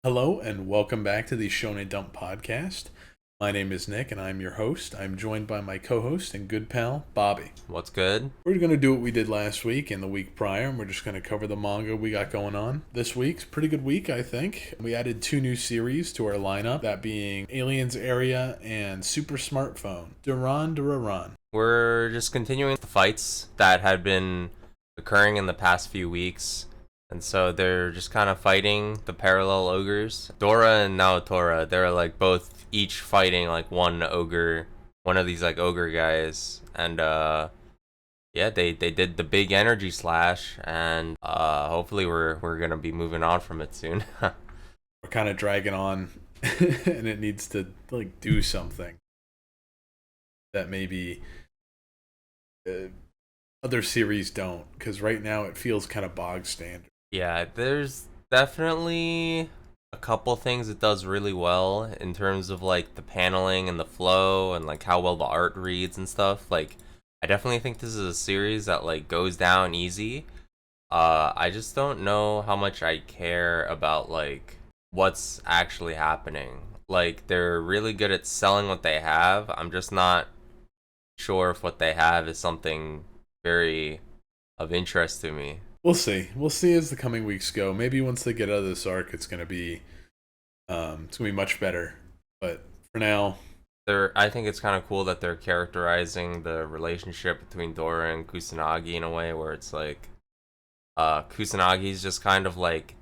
Hello and welcome back to the Shonen Dump podcast. My name is Nick and I'm your host. I'm joined by my co-host and good pal, Bobby. What's good? We're going to do what we did last week and the week prior, and we're just going to cover the manga we got going on. This week's pretty good week, I think. We added two new series to our lineup, that being Aliens Area and Super Smartphone. Doron Dororon. We're just continuing the fights that had been occurring in the past few weeks. And so they're just kind of fighting the parallel ogres. Dora and Naotora, they're like both each fighting like one ogre, one of these like ogre guys. And yeah, they did the big energy slash, and hopefully we're gonna be moving on from it soon. We're kind of dragging on and it needs to like do something that maybe other series don't, because right now it feels kind of bog standard. Yeah, there's definitely a couple things it does really well in terms of like the paneling and the flow and like how well the art reads and stuff. Like I definitely think this is a series that like goes down easy. I just don't know how much I care about like what's actually happening. Like they're really good at selling what they have. I'm just not sure if what they have is something very of interest to me. We'll see. We'll see as the coming weeks go. Maybe once they get out of this arc, it's gonna be much better. But for now, I think it's kind of cool that they're characterizing the relationship between Dora and Kusanagi in a way where it's like Kusanagi's just kind of like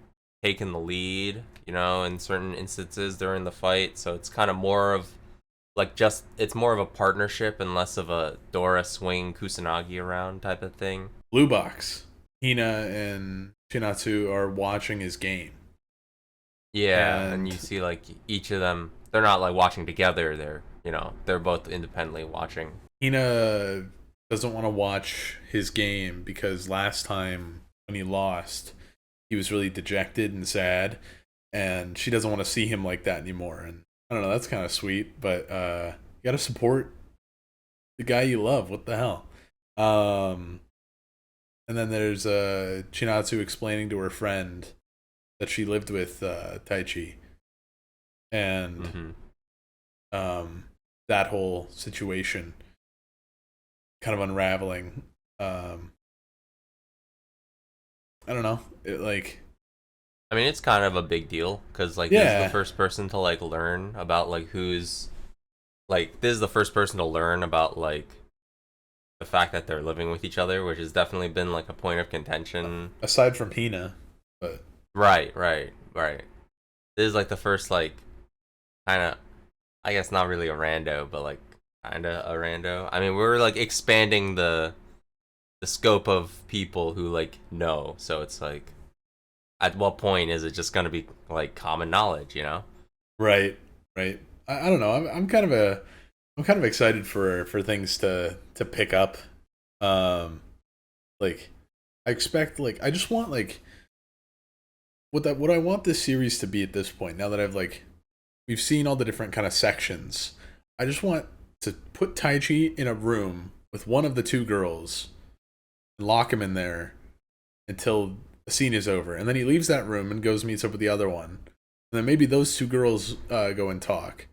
taking the lead, in certain instances during the fight. So it's kind of more of like it's more of a partnership and less of a Dora swing Kusanagi around type of thing. Blue Box, Hina and Shinatsu are watching his game. Yeah, and you see like each of them, they're not like watching together. They're both independently watching. Hina doesn't want to watch his game because last time when he lost, he was really dejected and sad, and she doesn't want to see him like that anymore. And I don't know, that's kind of sweet, but you gotta support the guy you love. What the hell? And then there's Chinatsu explaining to her friend that she lived with Taichi, and that whole situation kind of unraveling. I don't know. I mean, it's kind of a big deal because like this is the first person to like learn about like this is the first person to learn about like the fact that they're living with each other, which has definitely been like a point of contention. Aside from Hina, but right. This is like the first like kind of, I guess not really a rando, but like kind of a rando. I mean, we're like expanding the scope of people who like know. So it's like, at what point is it just gonna be like common knowledge, Right. I don't know. I'm kind of excited for things to pick up. Like I expect, like I just want like what I want this series to be at this point. Now that we've seen all the different kind of sections, I just want to put Taichi in a room with one of the two girls and lock him in there until the scene is over, and then he leaves that room and goes meets up with the other one, and then maybe those two girls go and talk,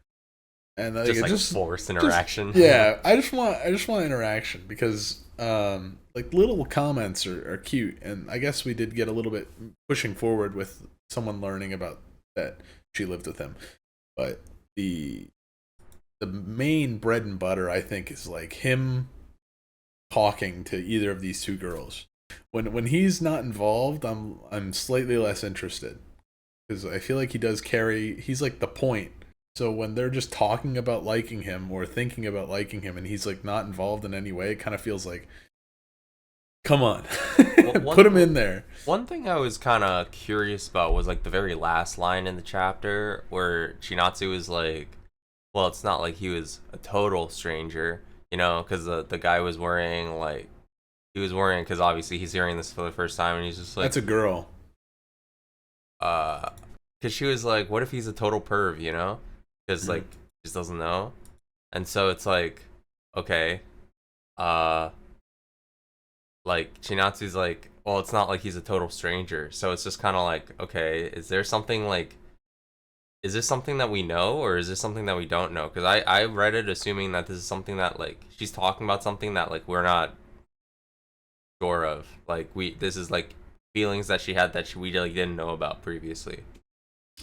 and just forced interaction. I just want interaction because like little comments are cute, and I guess we did get a little bit pushing forward with someone learning about that she lived with him, but the main bread and butter I think is like him talking to either of these two girls. When he's not involved, I'm slightly less interested because I feel like he's like the point. So when they're just talking about liking him or thinking about liking him and he's like not involved in any way, it kind of feels like, come on, put him in there. One thing I was kind of curious about was like the very last line in the chapter where Chinatsu was like, well, it's not like he was a total stranger, because the guy was worrying like, because obviously he's hearing this for the first time and he's just like, that's a girl. Because she was like, what if he's a total perv, because like he just doesn't know. And so it's like, okay, like Chinatsu's like, well, it's not like he's a total stranger. So it's just kind of like, okay, is there something like is this something that we know or is this something that we don't know? Because I read it assuming that this is something that like she's talking about something that like we're not sure of. Like this is like feelings that she had that we like didn't know about previously.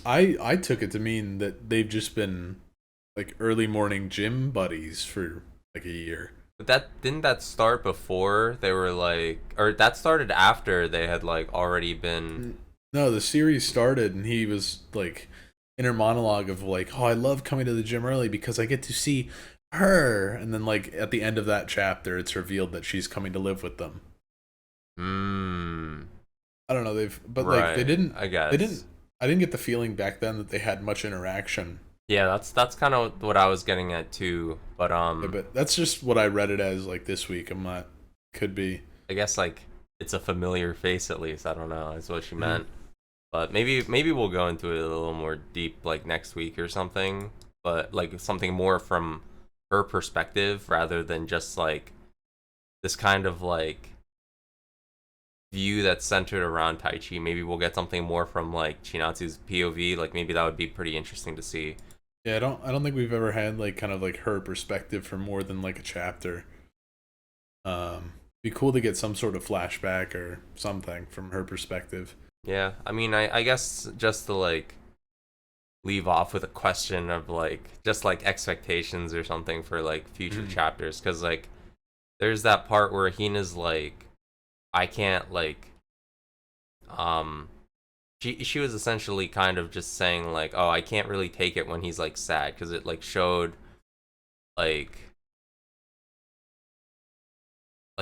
I took it to mean that they've just been like early morning gym buddies for like a year. But that didn't that start before they were like, or that started after they had like already been. No, the series started and he was like inner monologue of like, oh, I love coming to the gym early because I get to see her, and then like at the end of that chapter, it's revealed that she's coming to live with them. Hmm. I don't know. But Right. like they didn't. I guess They didn't. I didn't get the feeling back then that they had much interaction. Yeah, that's kind of what I was getting at too. But Yeah, but that's just what I read it as like this week. I'm not. Could be. I guess like it's a familiar face at least. I don't know. Is what she Mm-hmm. meant. But maybe we'll go into it a little more deep like next week or something. But like something more from her perspective rather than just like this kind of like view that's centered around Taichi. Maybe we'll get something more from like Chinatsu's POV. Like maybe that would be pretty interesting to see. Yeah, I don't think we've ever had like kind of like her perspective for more than like a chapter. Be cool to get some sort of flashback or something from her perspective. Yeah, I mean, I guess just to like leave off with a question of like just like expectations or something for like future chapters, because like there's that part where Hina's like, I can't like, she was essentially kind of just saying like, oh, I can't really take it when he's like sad because it like showed like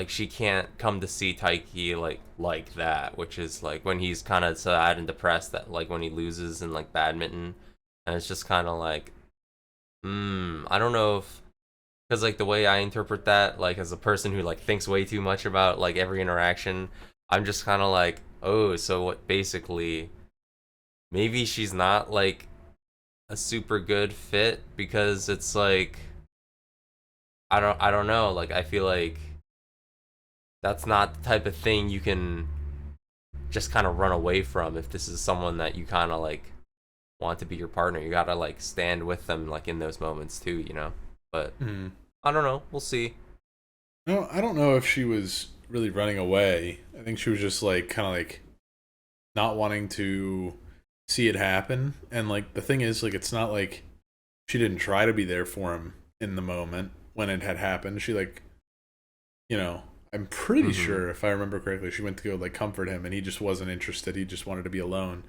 she can't come to see Taiki like that, which is like when he's kind of sad and depressed that like when he loses in like badminton, and it's just kind of like, I don't know if because like the way I interpret that, like as a person who like thinks way too much about like every interaction, I'm just kind of like, oh, so what? Basically, maybe she's not like a super good fit because it's like I don't know. Like I feel like that's not the type of thing you can just kind of run away from if this is someone that you kind of like want to be your partner. You gotta like stand with them like in those moments too, you know. But I don't know. We'll see. No, I don't know if she was really running away. I think she was just like kind of like not wanting to see it happen. And like the thing is, like it's not like she didn't try to be there for him in the moment when it had happened. She like, you know, I'm pretty sure if I remember correctly, she went to go like comfort him, and he just wasn't interested. He just wanted to be alone.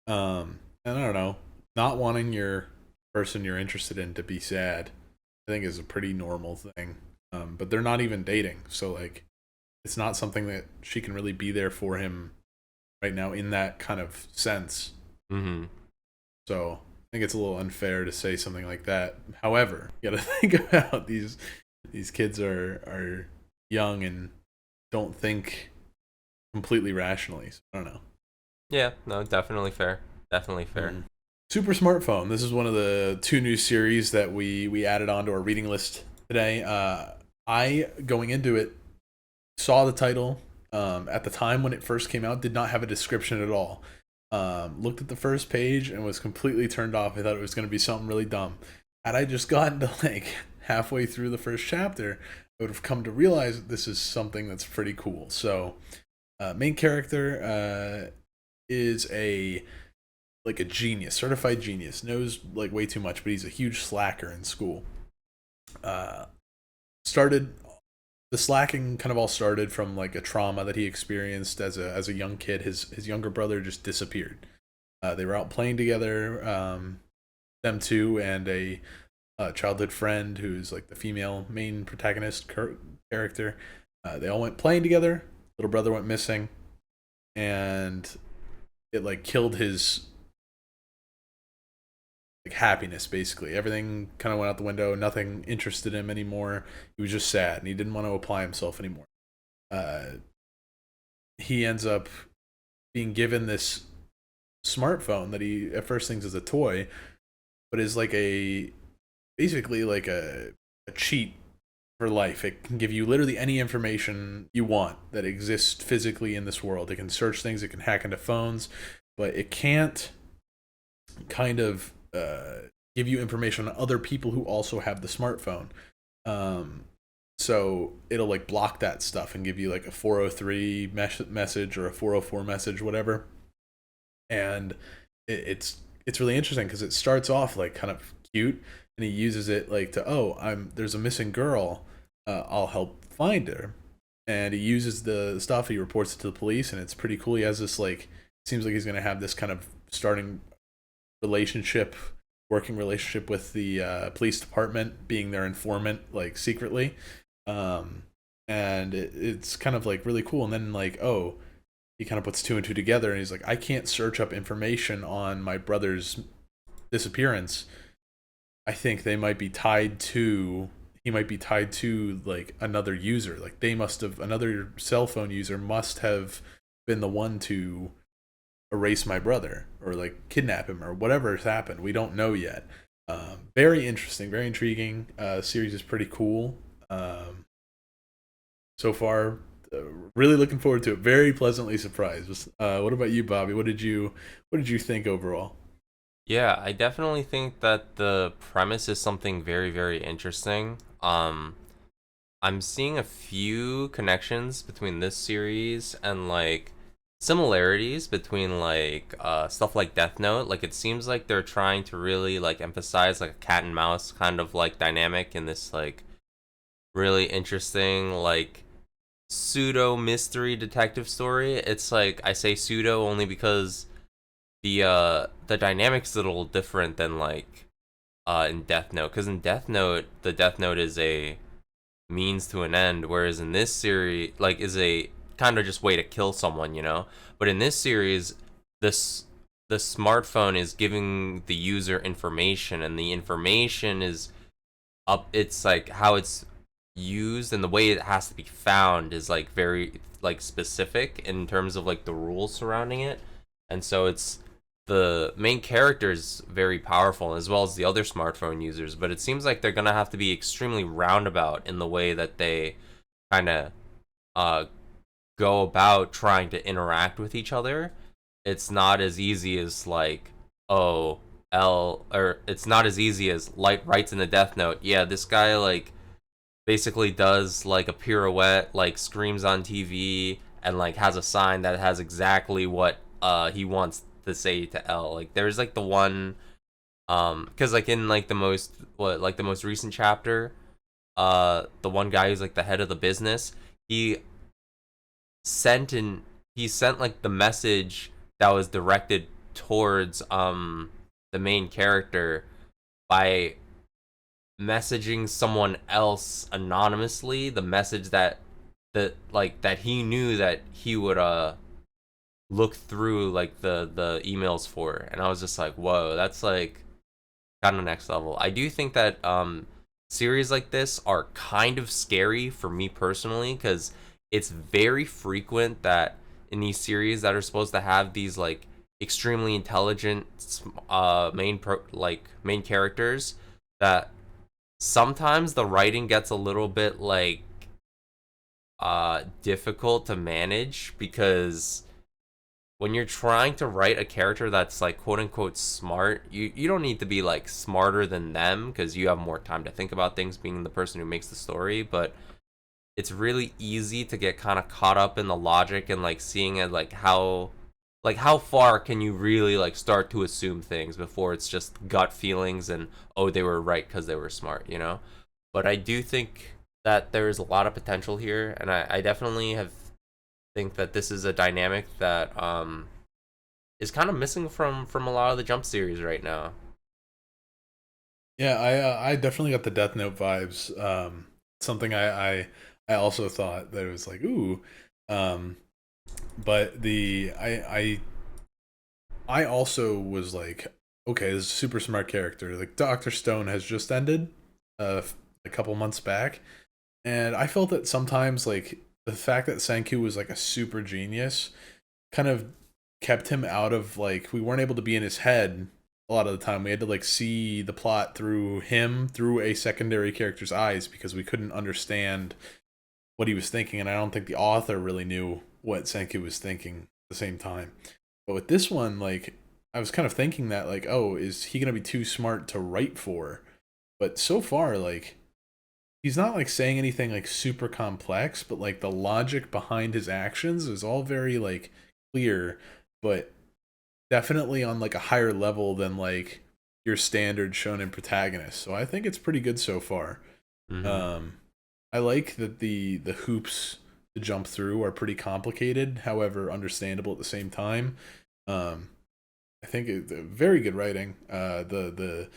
And I don't know, not wanting your person you're interested in to be sad, I think is a pretty normal thing. But they're not even dating, so like, it's not something that she can really be there for him right now in that kind of sense. So I think it's a little unfair to say something like that. However, you gotta think about these kids are young and don't think completely rationally. So I don't know. Yeah, no, definitely fair. Definitely fair. Super Smartphone. This is one of the 2 new series that we added onto our reading list today. I, going into it, saw the title. At the time when it first came out, did not have a description at all. Looked at the first page and was completely turned off. I thought it was going to be something really dumb. Had I just gotten to like halfway through the first chapter, I would have come to realize that this is something that's pretty cool. So, main character is a genius, certified genius, knows like way too much, but he's a huge slacker in school. Started the slacking kind of all started from like a trauma that he experienced as a young kid. His younger brother just disappeared. They were out playing together, them two and a childhood friend who's like the female main protagonist character. They all went playing together. Little brother went missing, and it like killed his like happiness. Basically everything kind of went out the window. Nothing interested him anymore. He was just sad and he didn't want to apply himself anymore. He ends up being given this smartphone that he at first thinks is a toy, but is like basically like a cheat for life. It can give you literally any information you want that exists physically in this world. It can search things, it can hack into phones, but it can't kind of give you information on other people who also have the smartphone. Um, so it'll like block that stuff and give you like a 403 message or a 404 message, whatever. And it's really interesting because it starts off like kind of cute, and he uses it like to, oh, there's a missing girl, I'll help find her. And he uses the stuff, he reports it to the police, and it's pretty cool. He has this like, seems like he's gonna have this kind of starting relationship, working relationship with the police department, being their informant like secretly. And it's kind of like really cool. And then like, oh, he kind of puts two and two together, and he's like, I can't search up information on my brother's disappearance. I think they might be tied to, he might be tied to like another user. Like they must have, another cell phone user must have been the one to erase my brother or like kidnap him or whatever has happened. We don't know yet. Very interesting, very intriguing. Series is pretty cool. So far, really looking forward to it. Very pleasantly surprised. What about you, Bobby? What did you think overall? Yeah, I definitely think that the premise is something very, very interesting. I'm seeing a few connections between this series and like similarities between like stuff like Death Note. Like it seems like they're trying to really like emphasize like a cat and mouse kind of like dynamic in this like really interesting like pseudo mystery detective story. It's like I say pseudo only because the dynamics are a little different than like in Death Note, because in Death Note the Death Note is a means to an end, whereas in this series like is a kind of just way to kill someone, you know. But in this series, this the smartphone is giving the user information, and the information is up, it's like how it's used and the way it has to be found is like very like specific in terms of like the rules surrounding it. And so it's, the main character is very powerful as well as the other smartphone users, but it seems like they're gonna have to be extremely roundabout in the way that they kind of uh go about trying to interact with each other. It's not as easy as like, oh, or it's not as easy as Light writes in the Death Note, yeah, this guy like basically does like a pirouette, like screams on TV, and like has a sign that has exactly what he wants to say to L. Like there's like the one because like in like the most recent chapter, the one guy who's like the head of the business, he he sent like the message that was directed towards the main character by messaging someone else anonymously the message that he knew that he would look through like the emails for. And I was just like, whoa, that's like kind of next level. I do think that series like this are kind of scary for me personally, because it's very frequent that in these series that are supposed to have these like extremely intelligent main characters, that sometimes the writing gets a little bit like difficult to manage, because when you're trying to write a character that's like quote unquote smart, you don't need to be like smarter than them because you have more time to think about things being the person who makes the story. But it's really easy to get kind of caught up in the logic and like seeing it like how far can you really like start to assume things before it's just gut feelings and, oh, they were right because they were smart, you know. But I do think that there is a lot of potential here, and I definitely think that this is a dynamic that is kind of missing from a lot of the Jump series right now. Yeah, I definitely got the Death Note vibes. Something I also thought that it was like, ooh. But I also was like, okay, this is a super smart character. Like Doctor Stone has just ended a couple months back, and I felt that sometimes like the fact that Senku was like a super genius kind of kept him out of, like, we weren't able to be in his head a lot of the time. We had to like see the plot through him, through a secondary character's eyes, because we couldn't understand what he was thinking, and I don't think the author really knew what Senku was thinking at the same time. But with this one, like, I was kind of thinking that like, oh, is he gonna be too smart to write for? But so far, like, he's not like saying anything like super complex, but like the logic behind his actions is all very like clear, but definitely on like a higher level than like your standard shonen protagonist. So I think it's pretty good so far. Mm-hmm. Um, I like that the hoops to jump through are pretty complicated, however understandable at the same time. Um, I think it's very good writing. The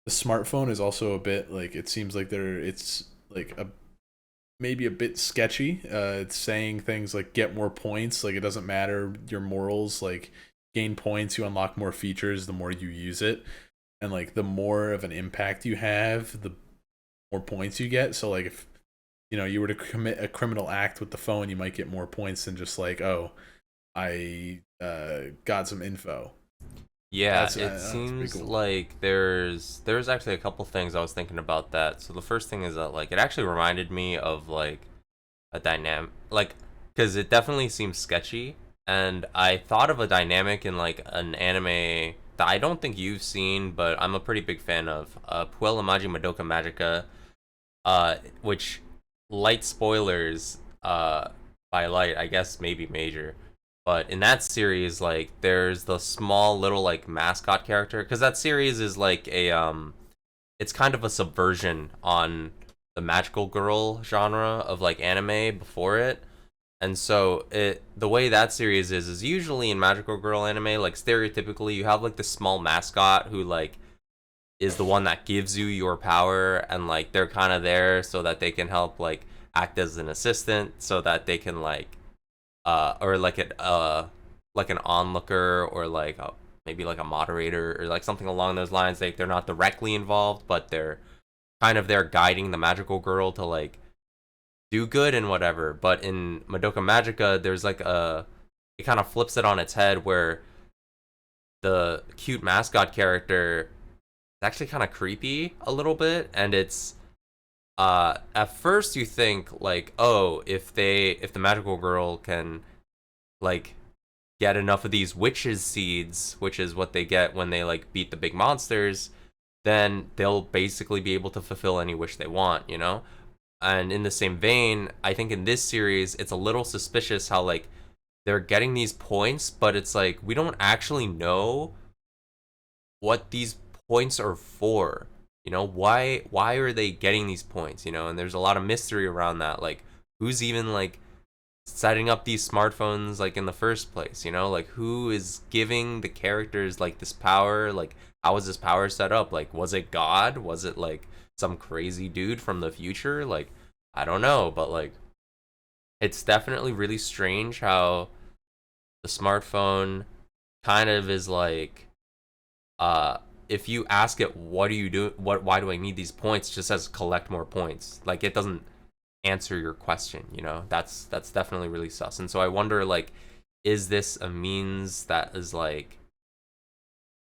smartphone is also a bit like it seems like it's like a maybe a bit sketchy. It's saying things like get more points, like it doesn't matter your morals, like gain points, you unlock more features the more you use it, and like the more of an impact you have, the more points you get. So like if you were to commit a criminal act with the phone, you might get more points than just like, oh, I got some info. Yeah, it That's pretty seems cool. like there's actually a couple things I was thinking about that. So the first thing is that like it actually reminded me of like a dynamic like because it definitely seems sketchy, and I thought of a dynamic in like an anime that I don't think you've seen, but I'm a pretty big fan of. Puella Magi Madoka Magica, which light spoilers, by light, I guess maybe major. But in that series, like, there's the small little like mascot character, because that series is like it's kind of a subversion on the magical girl genre of like anime before it. And so the way that series is usually in magical girl anime, like stereotypically you have like the small mascot who like is the one that gives you your power, and like they're kind of there so that they can help like act as an assistant so that they can like or like an onlooker, or like maybe like a moderator or like something along those lines. Like they're not directly involved, but they're kind of there guiding the magical girl to like do good and whatever. But in Madoka Magica, there's like it kind of flips it on its head, where the cute mascot character is actually kind of creepy a little bit, and it's at first you think like, oh, if the magical girl can like get enough of these witches seeds, which is what they get when they like beat the big monsters, then they'll basically be able to fulfill any wish they want, you know? And in the same vein, I think in this series it's a little suspicious how like they're getting these points, but it's like we don't actually know what these points are for. You know, why are they getting these points, you know? And there's a lot of mystery around that. Like who's even like setting up these smartphones like in the first place, you know? Like who is giving the characters like this power? Like how was this power set up? Like was it God? Was it like some crazy dude from the future? Like I don't know, but like it's definitely really strange how the smartphone kind of is like if you ask it what do you do, why do I need these points, it just says collect more points. Like it doesn't answer your question, you know? That's definitely really sus. And so I wonder like, is this a means that is like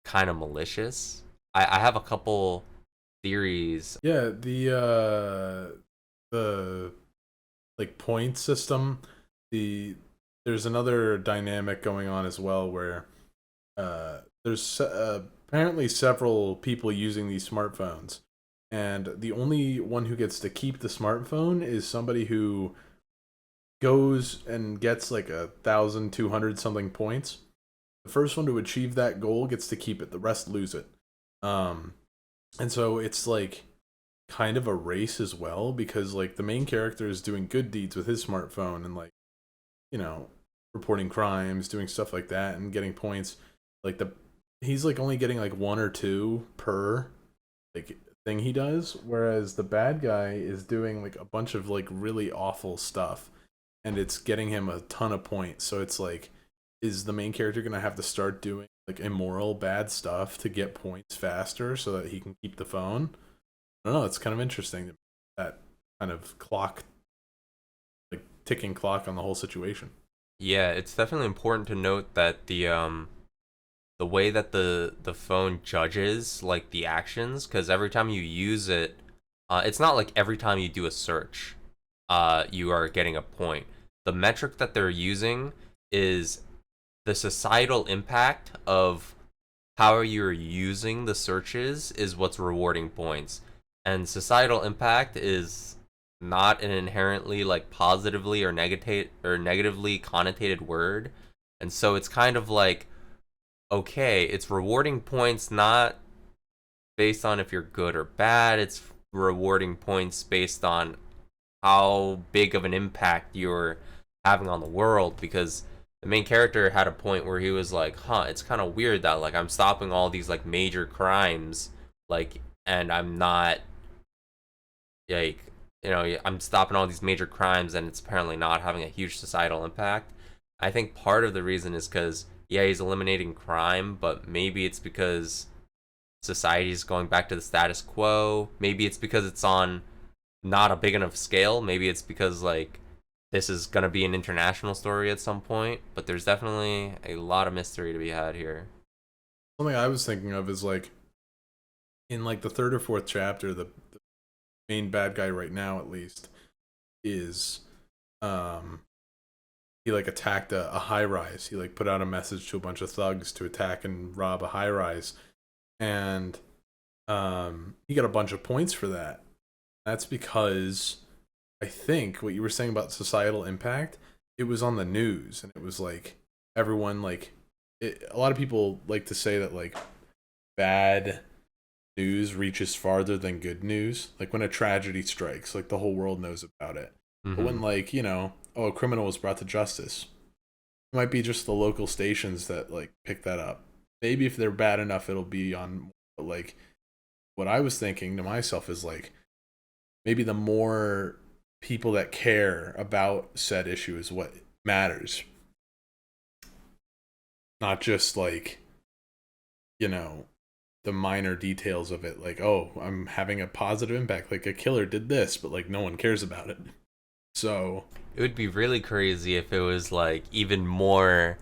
kind of malicious? I have a couple theories. Yeah, the like point system, the there's another dynamic going on as well where there's apparently several people using these smartphones, and the only one who gets to keep the smartphone is somebody who goes and gets like 1,200 something points. The first one to achieve that goal gets to keep it. The rest lose it. Um, and so it's like kind of a race as well, because like the main character is doing good deeds with his smartphone and like you know reporting crimes, doing stuff like that, and getting points. Like the he's like only getting like one or two per like thing he does, whereas the bad guy is doing like a bunch of like really awful stuff, and it's getting him a ton of points. So it's like, is the main character gonna have to start doing like immoral bad stuff to get points faster so that he can keep the phone? I don't know. It's kind of interesting that kind of clock, like ticking clock on the whole situation. Yeah, it's definitely important to note that the way that the phone judges like the actions, because every time you use it, it's not like every time you do a search you are getting a point. The metric that they're using is the societal impact of how you're using the searches is what's rewarding points. And societal impact is not an inherently like positively or negatively connotated word. And so it's kind of like, okay, it's rewarding points not based on if you're good or bad. It's rewarding points based on how big of an impact you're having on the world, because the main character had a point where he was like, it's kind of weird that like I'm stopping all these like major crimes, like, and I'm not like, I'm stopping all these major crimes and it's apparently not having a huge societal impact. I think part of the reason is because, yeah, he's eliminating crime, but maybe it's because society's going back to the status quo. Maybe it's because it's on not a big enough scale. Maybe it's because like this is gonna be an international story at some point. But there's definitely a lot of mystery to be had here. Something I was thinking of is like in like the third or fourth chapter, the main bad guy right now at least is he like attacked a high rise. He like put out a message to a bunch of thugs to attack and rob a high rise, and he got a bunch of points for that. That's because I think what you were saying about societal impact, it was on the news, and it was like everyone like a lot of people like to say that like bad news reaches farther than good news. Like when a tragedy strikes, like the whole world knows about it. But when like, a criminal was brought to justice, it might be just the local stations that like pick that up. Maybe if they're bad enough it'll be on, but like what I was thinking to myself is like maybe the more people that care about said issue is what matters. Not just like, the minor details of it, like, oh, I'm having a positive impact, like a killer did this, but like no one cares about it. So it would be really crazy if it was like even more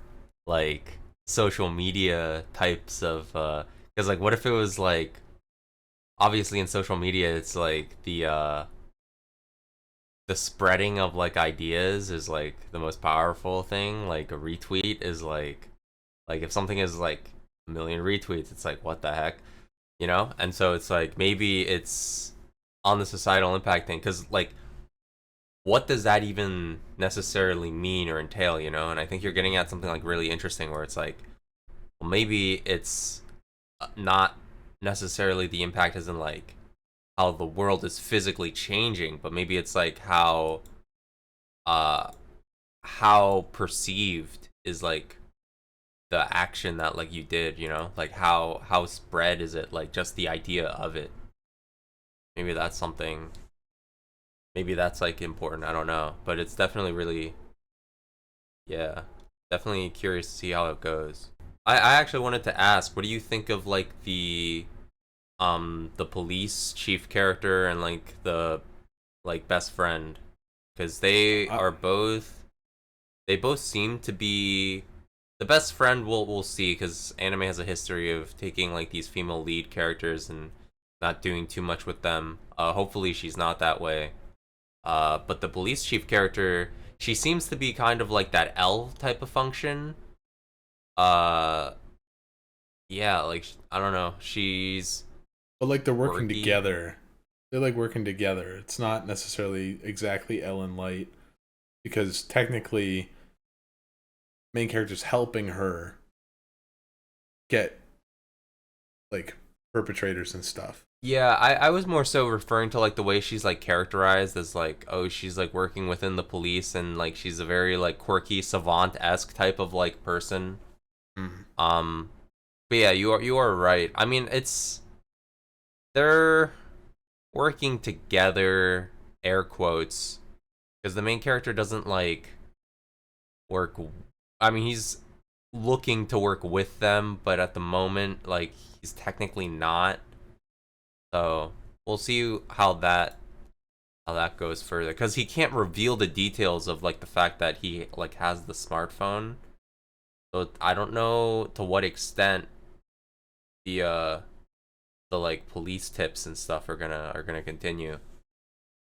like social media types of because like what if it was like, obviously in social media it's like the spreading of like ideas is like the most powerful thing. Like a retweet is like if something is like a million retweets, it's like what the heck, and so it's like maybe it's on the societal impact thing, because like what does that even necessarily mean or entail, and I think you're getting at something like really interesting where it's like, well, maybe it's not necessarily the impact as in like how the world is physically changing, but maybe it's like how perceived is like the action that like you did, like how spread is it, like just the idea of it. Maybe that's something, maybe that's like important, I don't know, but it's definitely really, yeah, definitely curious to see how it goes. I actually wanted to ask, what do you think of like the police chief character and like the like best friend, because they both seem to be the best friend. We'll see, because anime has a history of taking like these female lead characters and not doing too much with them. Hopefully she's not that way. But the police chief character, she seems to be kind of like that L type of function. Yeah, like I don't know, she's but like they're working quirky. together. They're like working together. It's not necessarily exactly Ellen Light, because technically main character's helping her get like perpetrators and stuff. Yeah, I was more so referring to like the way she's like characterized as like, oh, she's like working within the police and like she's a very like quirky savant-esque type of like person. But yeah, you are right. I mean, they're working together, air quotes, because the main character doesn't like work. I mean, he's looking to work with them, but at the moment, like he's technically not. So we'll see how that goes further, because he can't reveal the details of like the fact that he like has the smartphone. So I don't know to what extent the like police tips and stuff are gonna continue,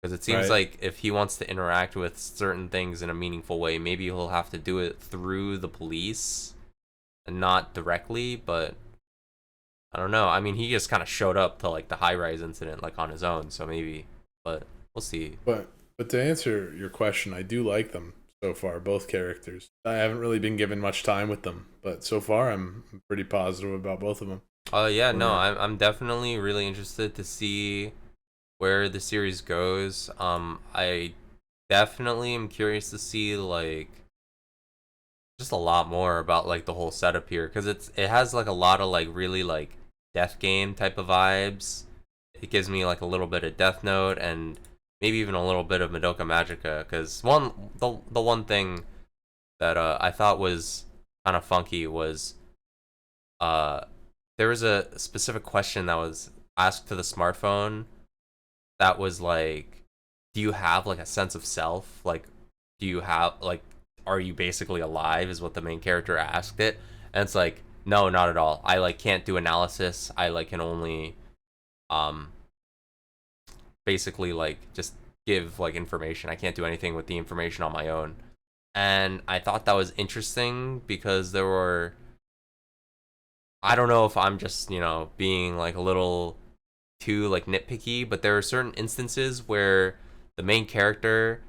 because it seems like if he wants to interact with certain things in a meaningful way, maybe he'll have to do it through the police and not directly. But I don't know. I mean, he just kind of showed up to like the high rise incident like on his own, so maybe, but we'll see. But to answer your question, I do like them so far, both characters. I haven't really been given much time with them, but so far I'm pretty positive about both of them. Yeah, no, Or, I'm definitely really interested to see where the series goes. I definitely am curious to see like just a lot more about like the whole setup here because it has like a lot of like really like death game type of vibes. It gives me like a little bit of Death Note and maybe even a little bit of Madoka Magica because the one thing that I thought was kind of funky was uh there was a specific question that was asked to the smartphone that was like, do you have like a sense of self? Like, do you have like, are you basically alive? Is what the main character asked it, and it's like, no, not at all. I like can't do analysis. I like can only, um, basically like just give like information. I can't do anything with the information on my own, and I thought that was interesting because there were. I don't know if I'm just being like a little too like nitpicky, but there are certain instances where the main character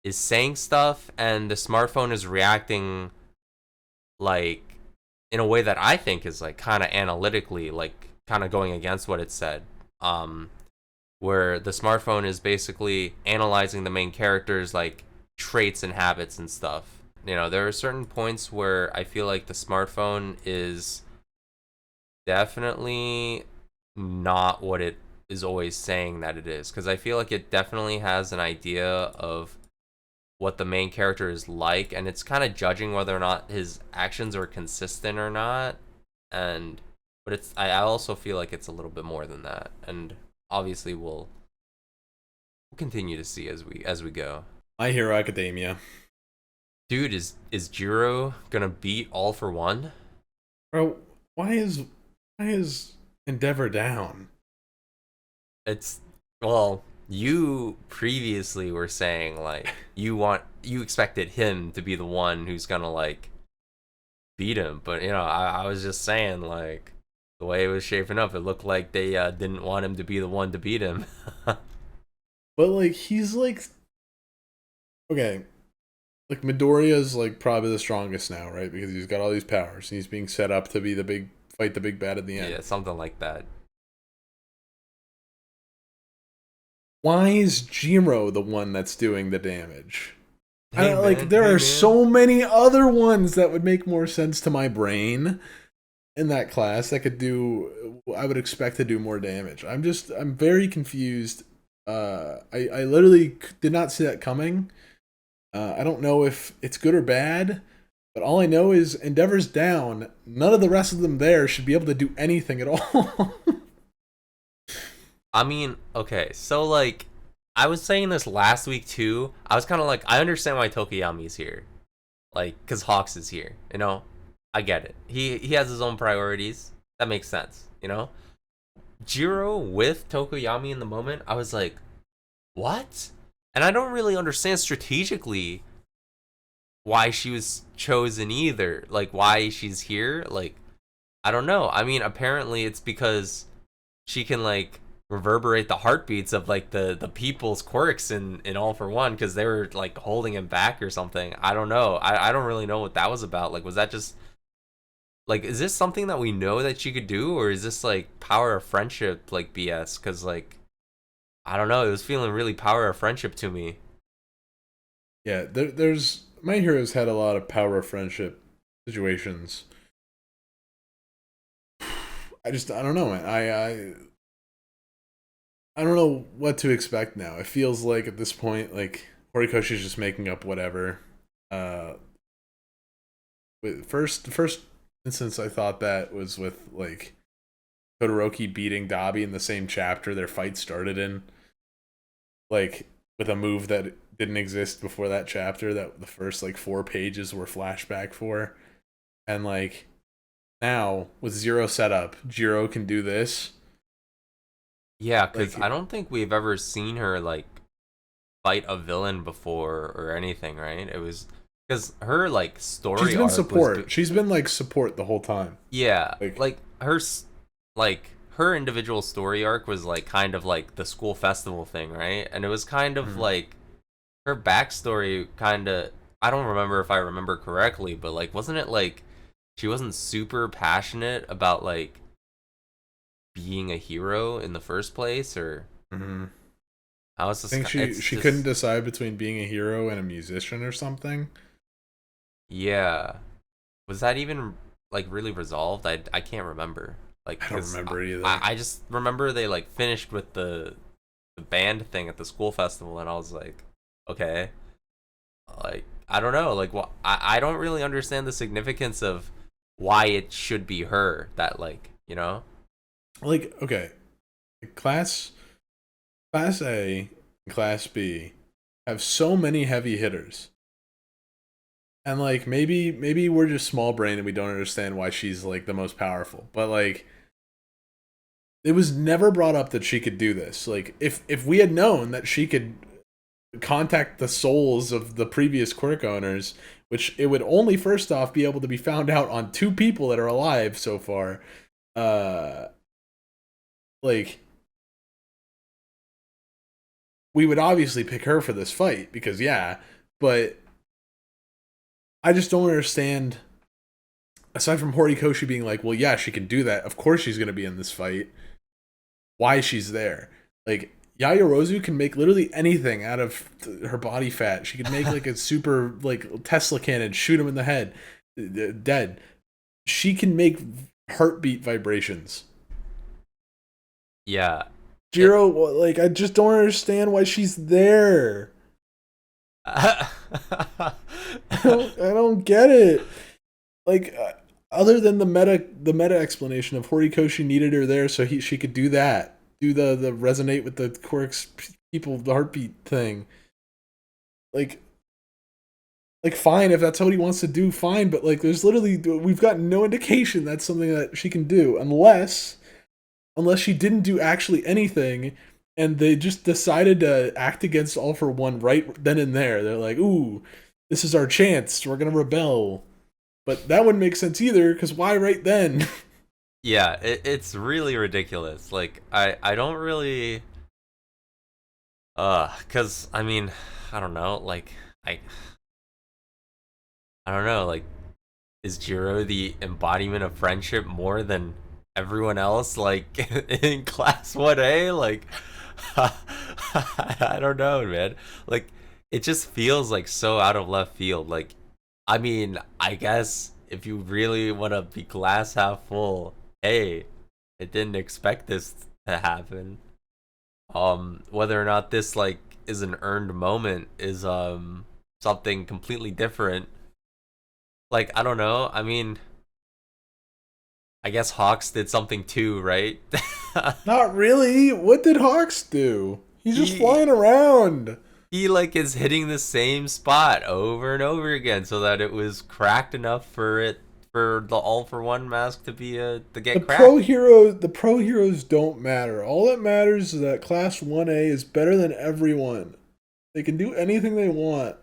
is saying stuff and the smartphone is reacting like in a way that I think is like kind of analytically like kind of going against what it said. Where the smartphone is basically analyzing the main character's like traits and habits and stuff. There are certain points where I feel like the smartphone is definitely not what it is always saying that it is, because I feel like it definitely has an idea of what the main character is like, and it's kind of judging whether or not his actions are consistent or not. But I also feel like it's a little bit more than that, and obviously we'll continue to see as we go. My Hero Academia. Dude, is Jiro gonna beat All for One? Bro, why is Endeavor down? It's well, you previously were saying like you expected him to be the one who's gonna like beat him, but I was just saying like the way it was shaping up, it looked like they didn't want him to be the one to beat him. But like he's like okay, like Midoriya's like probably the strongest now, right? Because he's got all these powers. He's being set up to be the big bad at the end. Yeah, something like that. Why is Jiro the one that's doing the damage? Hey, There are so many other ones that would make more sense to my brain in that class that could do. I would expect to do more damage. I'm very confused. I literally did not see that coming. I don't know if it's good or bad, but all I know is Endeavor's down. None of the rest of them there should be able to do anything at all. I mean, okay, so like I was saying this last week too. I was kind of like, I understand why Tokoyami's here, like, cause Hawks is here. I get it. He has his own priorities. That makes sense. Jiro with Tokoyami in the moment, I was like, what? And I don't really understand strategically why she was chosen either. Like, why she's here. Like, I don't know. I mean, apparently it's because she can like reverberate the heartbeats of like the people's quirks in All for One, because they were like holding him back or something. I don't know. I don't really know what that was about. Like, was that just like, is this something that we know that she could do, or is this like power of friendship like BS? Because like, I don't know, it was feeling really power of friendship to me. Yeah, there's My Hero's had a lot of power of friendship situations. I don't know, man. I don't know what to expect now. It feels like at this point, like Horikoshi's just making up whatever. The first instance I thought that was with like Todoroki beating Dabi in the same chapter their fight started in, like with a move that didn't exist before that chapter, that the first like 4 pages were flashback for. And like now with Zero set up, Jiro can do this. Yeah, because I don't think we've ever seen her like fight a villain before or anything, right? It was because her like story. She's been support. She's been like support the whole time. Yeah, like her like her individual story arc was like kind of like the school festival thing, right? And it was kind of Mhm. like her backstory kind of, I don't remember if I remember correctly, but like wasn't it like she wasn't super passionate about like being a hero in the first place, or Mhm. how is I this think it's she couldn't just decide between being a hero and a musician or something. yeah. Was that even like really resolved? I can't remember. Like I don't cuz remember either. I just remember they like finished with the band thing at the school festival, and I was like, okay. Like I don't know, like what I don't really understand the significance of why it should be her that, like, you know? Like, okay, class class A and class B have so many heavy hitters. And like maybe we're just small brain and we don't understand why she's like the most powerful. But like it was never brought up that she could do this. Like if we had known that she could contact the souls of the previous quirk owners, which it would only first off be able to be found out on two people that are alive so far. Uh like we would obviously pick her for this fight because yeah, but I just don't understand aside from Horikoshi being like, well, yeah, she can do that. Of course she's going to be in this fight. Why she's there. Like, Yayorozu can make literally anything out of her body fat. She could make like a super like Tesla cannon, shoot him in the head, dead. She can make heartbeat vibrations. Yeah. It Jiro, like, I just don't understand why she's there. I don't get it. Like, other than the meta explanation of Horikoshi needed her there so she could do that, do the resonate with the quirks people the heartbeat thing. Like fine if that's what he wants to do, fine. But like, there's literally we've got no indication that's something that she can do unless she didn't do actually anything. And they just decided to act against All for One right then and there. They're like, "Ooh, this is our chance. We're gonna rebel." But that wouldn't make sense either, because why right then? yeah, it's really ridiculous. Like I don't really cuz I mean, I don't know, like I I don't know, like is Jiro the embodiment of friendship more than everyone else like in class 1A? Like I don't know, man. Like it just feels like so out of left field. Like I mean, I guess if you really want to be glass half full, hey, I didn't expect this to happen. Whether or not this like is an earned moment is something completely different. Like I don't know. I mean, I guess Hawks did something too, right? Not really. What did Hawks do? He's just he flying around. he like is hitting the same spot over and over again so that it was cracked enough for it for the all for one mask to be to get cracked. The pro heroes don't matter. All that matters is that class 1A is better than everyone. They can do anything they want.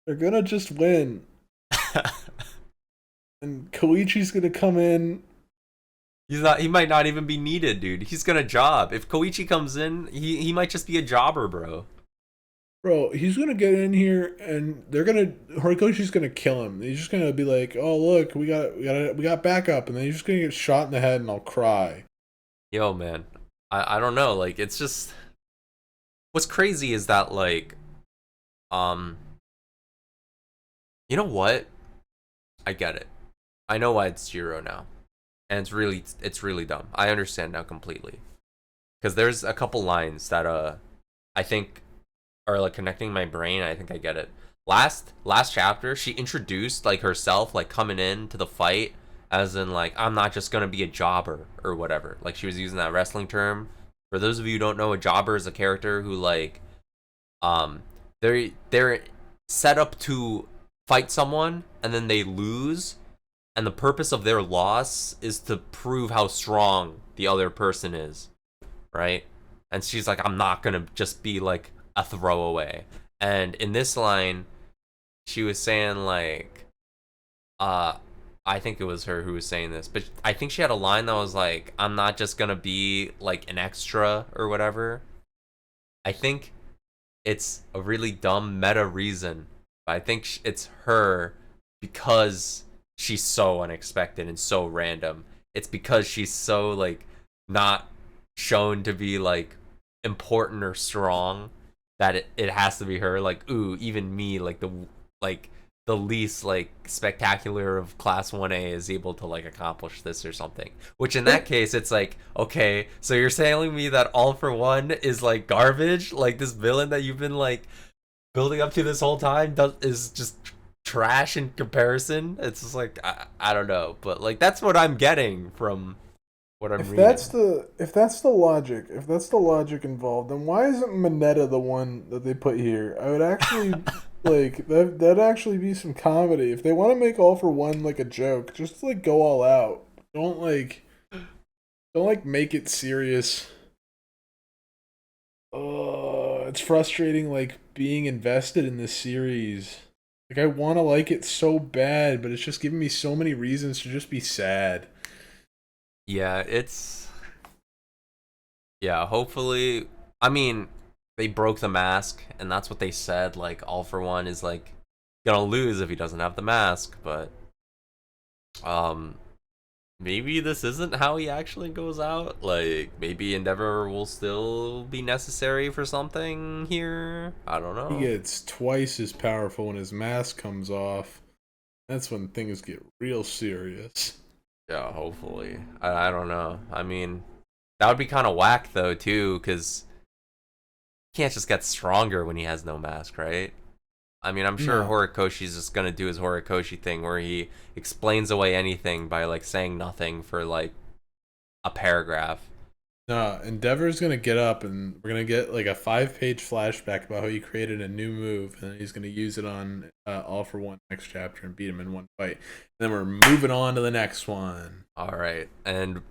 They're gonna just win. And Koichi's gonna come in. He might not even be needed, dude. He's gonna job. If Koichi comes in, he might just be a jobber, bro. Bro, he's gonna get in here and Horikoshi's gonna kill him. He's just gonna be like, "Oh look, we got backup," and then he's just gonna get shot in the head, and I'll cry. Yo, man. I don't know, like it's just what's crazy is that like um you know what? I get it. I know why it's Jiro now. And it's really dumb. I understand now completely. Cuz there's a couple lines that I think are like connecting my brain. I think I get it. Last chapter, she introduced like herself like coming in to the fight as in like I'm not just going to be a jobber or whatever. Like she was using that wrestling term. For those of you who don't know, a jobber is a character who like um they're set up to fight someone and then they lose, and the purpose of their loss is to prove how strong the other person is, right? And she's like, I'm not gonna just be like a throwaway. And in this line, she was saying like, uh, I think it was her who was saying this, but I think she had a line that was like, "I'm not just gonna be like an extra or whatever." I think it's a really dumb meta reason, but I think it's her because she's so unexpected and so random. It's because she's so like not shown to be like important or strong that it has to be her. Like, ooh, even me, like the least like spectacular of class 1A is able to like accomplish this or something. Which in that case it's like, okay, so you're telling me that All for One is like garbage? Like this villain that you've been like building up to this whole time is just trash in comparison? It's just like I don't know, but like that's what I'm getting from what I'm If reading. that's the logic involved, then why isn't Mineta the one that they put here? I would actually like that'd actually be some comedy. If they want to make All for One like a joke, just like go all out. Don't make it serious. Oh, it's frustrating like being invested in this series. Like I want to like it so bad, but it's just giving me so many reasons to just be sad. Yeah, hopefully, I mean, they broke the mask and that's what they said, like All for One is like gonna lose if he doesn't have the mask, but maybe this isn't how he actually goes out. Like maybe Endeavor will still be necessary for something here. I don't know. He gets twice as powerful when his mask comes off. That's when things get real serious. Yeah, hopefully. I don't know. I mean, that would be kind of whack though too, because he can't just get stronger when he has no mask, right? I mean, I'm sure No. Horikoshi's just gonna do his Horikoshi thing where he explains away anything by like saying nothing for like a paragraph. No, Endeavor's gonna get up and we're gonna get like a 5-page flashback about how he created a new move and he's gonna use it on All for One next chapter and beat him in one fight. And then we're moving on to the next one. All right, and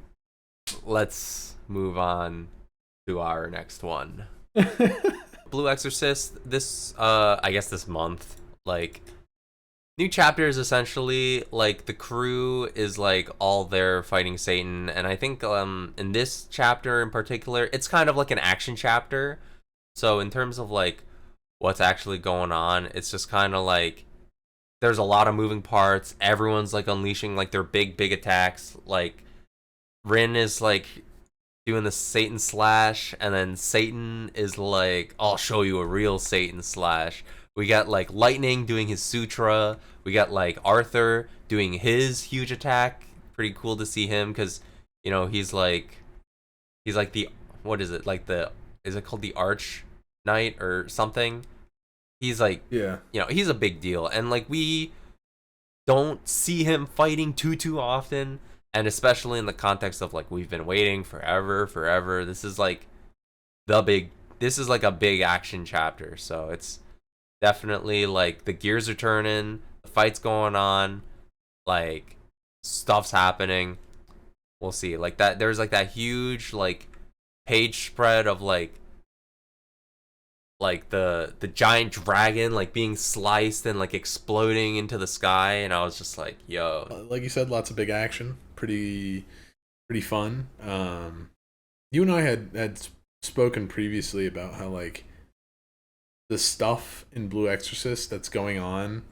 let's move on to our next one. Blue Exorcist, this I guess this month, like new chapters essentially, like the crew is like all there fighting Satan, and I think in this chapter in particular, it's kind of like an action chapter. So in terms of like what's actually going on, it's just kind of like there's a lot of moving parts. Everyone's like unleashing like their big attacks. Like Rin is like doing the Satan slash, and then Satan is like, I'll show you a real Satan slash. We got like Lightning doing his sutra. We got like Arthur doing his huge attack. Pretty cool to see him because, you know, he's like the, what is it, like the, is it called the Arch Knight or something? He's like, Yeah. you know, he's a big deal, and like we don't see him fighting too often. And especially in the context of like we've been waiting forever. This is like this is like a big action chapter. So it's definitely like the gears are turning, the fight's going on, like stuff's happening. We'll see. Like that there's like that huge like page spread of like the giant dragon like being sliced and like exploding into the sky, and I was just like, yo. Like you said, lots of big action. Pretty fun. You and I had spoken previously about how like the stuff in Blue Exorcist that's going on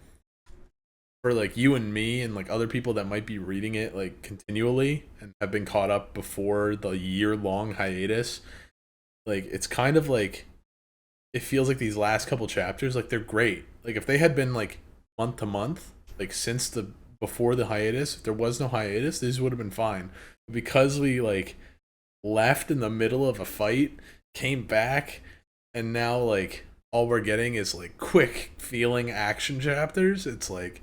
for like you and me and like other people that might be reading it like continually and have been caught up before the year-long hiatus. Like it's kind of like it feels like these last couple chapters, like they're great. Like if they had been like month to month, like since the before the hiatus, if there was no hiatus, these would have been fine. But because we like left in the middle of a fight, came back, and now like all we're getting is like quick feeling action chapters. It's like,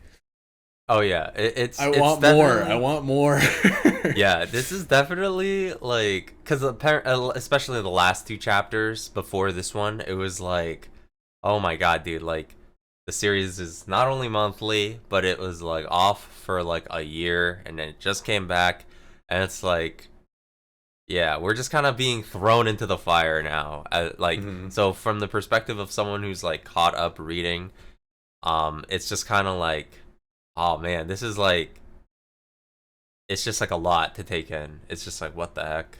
Oh yeah, I want more. Yeah, this is definitely like because especially the last two chapters before this one, it was like, oh my god, dude! Like the series is not only monthly, but it was like off for like a year, and then it just came back, and it's like, yeah, we're just kind of being thrown into the fire now. Like so, from the perspective of someone who's like caught up reading, it's just kind of like, oh man, this is like it's just like a lot to take in. It's just like, what the heck?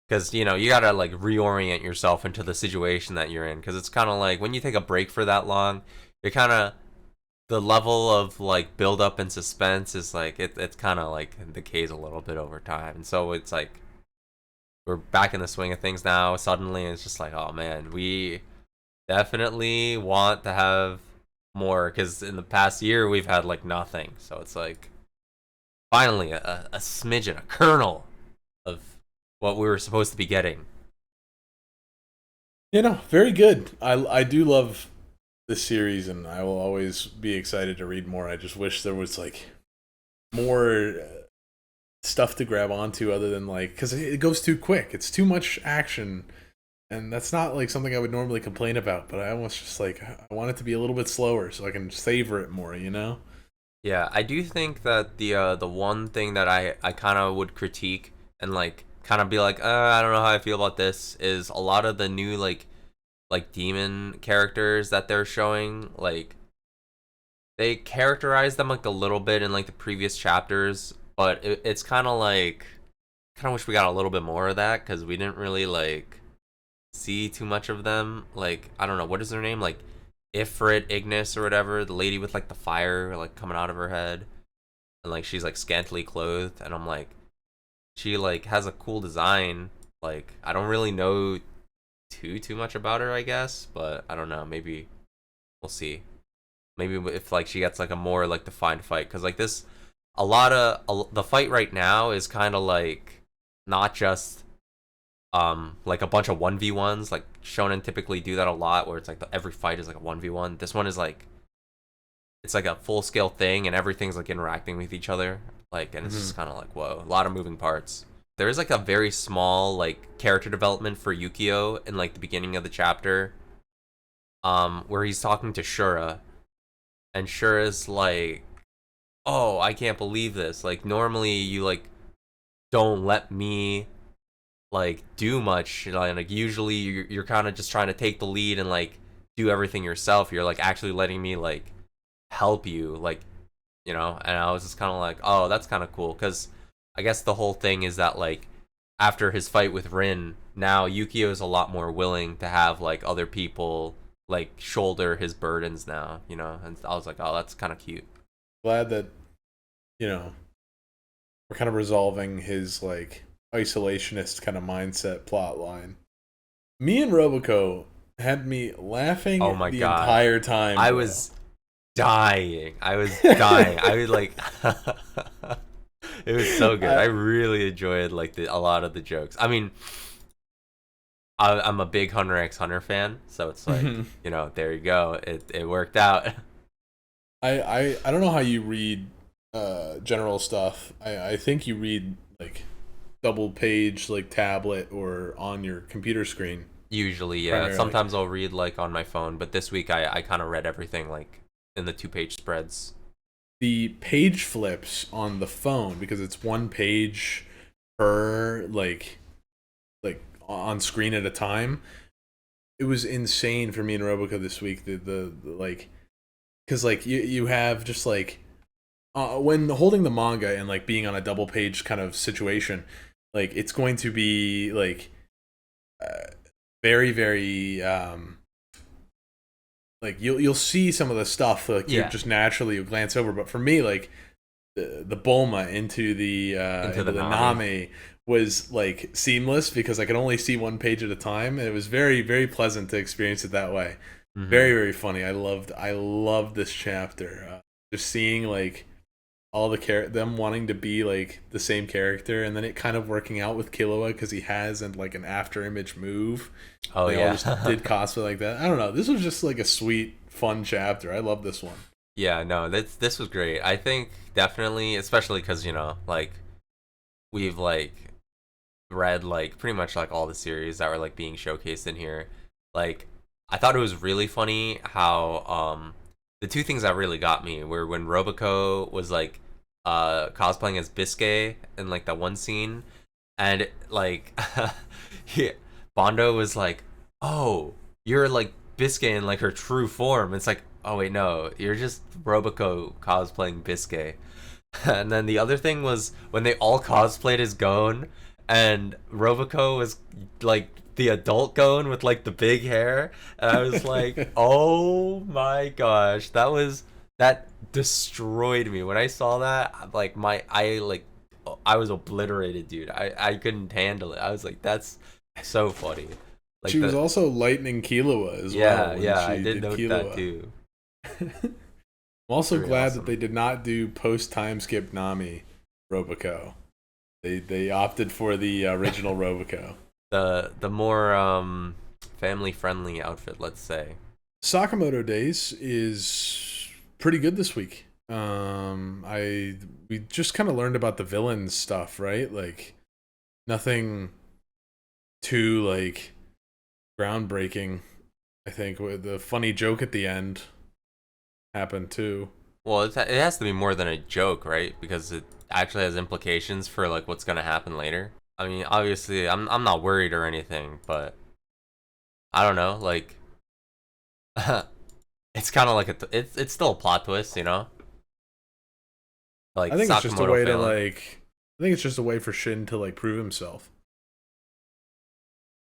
Because you gotta like reorient yourself into the situation that you're in. Because it's kind of like when you take a break for that long, you're kind of the level of like build up and suspense is like it's kind of like decays a little bit over time. And so it's like we're back in the swing of things now. Suddenly, it's just like, oh man, we definitely want to have more. Because in the past year, we've had like nothing. So it's like finally a smidgen, a kernel of what we were supposed to be getting. Very good. I do love this series, and I will always be excited to read more. I just wish there was like more stuff to grab onto other than like, because it goes too quick. It's too much action, and that's not like something I would normally complain about. But I almost just like I want it to be a little bit slower so I can savor it more. Yeah, I do think that the one thing that I kind of would critique and like kind of be like, I don't know how I feel about this is a lot of the new like demon characters that they're showing. Like they characterize them like a little bit in like the previous chapters, but it's kind of like kind of wish we got a little bit more of that because we didn't really like see too much of them. Like I don't know, what is their name, like Ifrit Ignis or whatever, the lady with like the fire like coming out of her head, and like she's like scantily clothed, and I'm like, she like has a cool design. Like I don't really know too much about her, I guess, but I don't know, maybe we'll see. Maybe if like she gets like a more like defined fight, because like this, the fight right now is kind of like not just like a bunch of 1v1s. Like shonen typically do that a lot, where it's like every fight is like a 1v1. This one is like it's like a full scale thing, and everything's like interacting with each other, like, and it's just kind of like, whoa, a lot of moving parts. There is like a very small like character development for Yukio in like the beginning of the chapter, where he's talking to Shura, and Shura's like, oh, I can't believe this, like normally you like don't let me like do much, like usually you're kind of just trying to take the lead and like do everything yourself. You're like actually letting me like help you, like, and I was just kind of like, oh, that's kind of cool, because I guess the whole thing is that like after his fight with Rin, now Yukio is a lot more willing to have like other people like shoulder his burdens now, and I was like, oh, that's kind of cute. Glad that we're kind of resolving his like isolationist kind of mindset plot line. Me and Roboco had me laughing oh my the God. entire time. I was dying. I was like it was so good. I really enjoyed like a lot of the jokes. I mean, I'm a big Hunter x Hunter fan, so it's like, there you go. It worked out. I don't know how you read general stuff. I think you read like double page like tablet or on your computer screen. Usually, yeah. Primarily. Sometimes I'll read like on my phone, but this week I kind of read everything like in the 2-page spreads. The page flips on the phone, because it's one page per like on screen at a time. It was insane for me and Roboco this week. The like, because like you have just like when holding the manga and like being on a double page kind of situation, like it's going to be like very very like you'll see some of the stuff like you just naturally glance over, but for me like the Bulma into the Nami was like seamless, because I could only see one page at a time, and it was very very pleasant to experience it that way. Very very funny. I loved this chapter. Just seeing like all the them wanting to be like the same character, and then it kind of working out with Killua because he has like an after image move. Oh they yeah, all just did cosplay like that. I don't know. This was just like a sweet, fun chapter. I love this one. Yeah, no, this was great. I think definitely, especially because like we've like read like pretty much like all the series that were like being showcased in here. Like I thought it was really funny how the two things that really got me were when Roboco was like cosplaying as Biscuit in like that one scene, and like Bondo was like, oh, you're like Biscuit in like her true form. It's like, oh wait, no, you're just Roboco cosplaying Biscuit. And then the other thing was when they all cosplayed as Gon, and Roboco was like the adult Gon with like the big hair, and I was like, oh my gosh, that destroyed me when I saw that. Like I was obliterated, dude. I couldn't handle it. I was like, that's so funny. Like she was also lightning Killua as well. Yeah, I did note Killua. that too. I'm also Very glad awesome. that they did not do post time skip Nami Roboco. They opted for the original Roboco. The more family friendly outfit, let's say. Sakamoto Days is pretty good this week. We just kind of learned about the villain stuff, right? Like nothing too like groundbreaking. I think with the funny joke at the end happened too. Well, it has to be more than a joke, right? Because it actually has implications for like what's gonna happen later. I mean, obviously, I'm not worried or anything, but I don't know. Like, it's kind of like it's still a plot twist, you know? Like I think it's just a Sakamoto way to failing. like. I think it's just a way for Shin to like prove himself.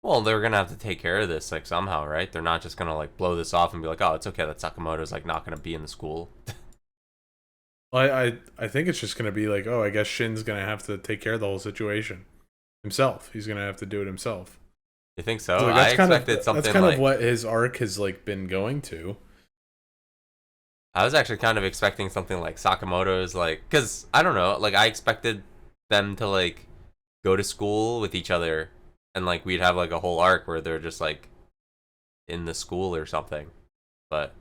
Well, they're gonna have to take care of this like somehow, right? They're not just gonna like blow this off and be like, oh, it's okay that Sakamoto's like not gonna be in the school. I think it's just gonna be like, oh, I guess Shin's gonna have to take care of the whole situation himself. He's gonna have to do it himself. You think so? So, like, I expected something that's kind like of what his arc has like been going to. I was actually kind of expecting something like Sakamoto's like, because I don't know, like I expected them to like go to school with each other and like we'd have like a whole arc where they're just like in the school or something. But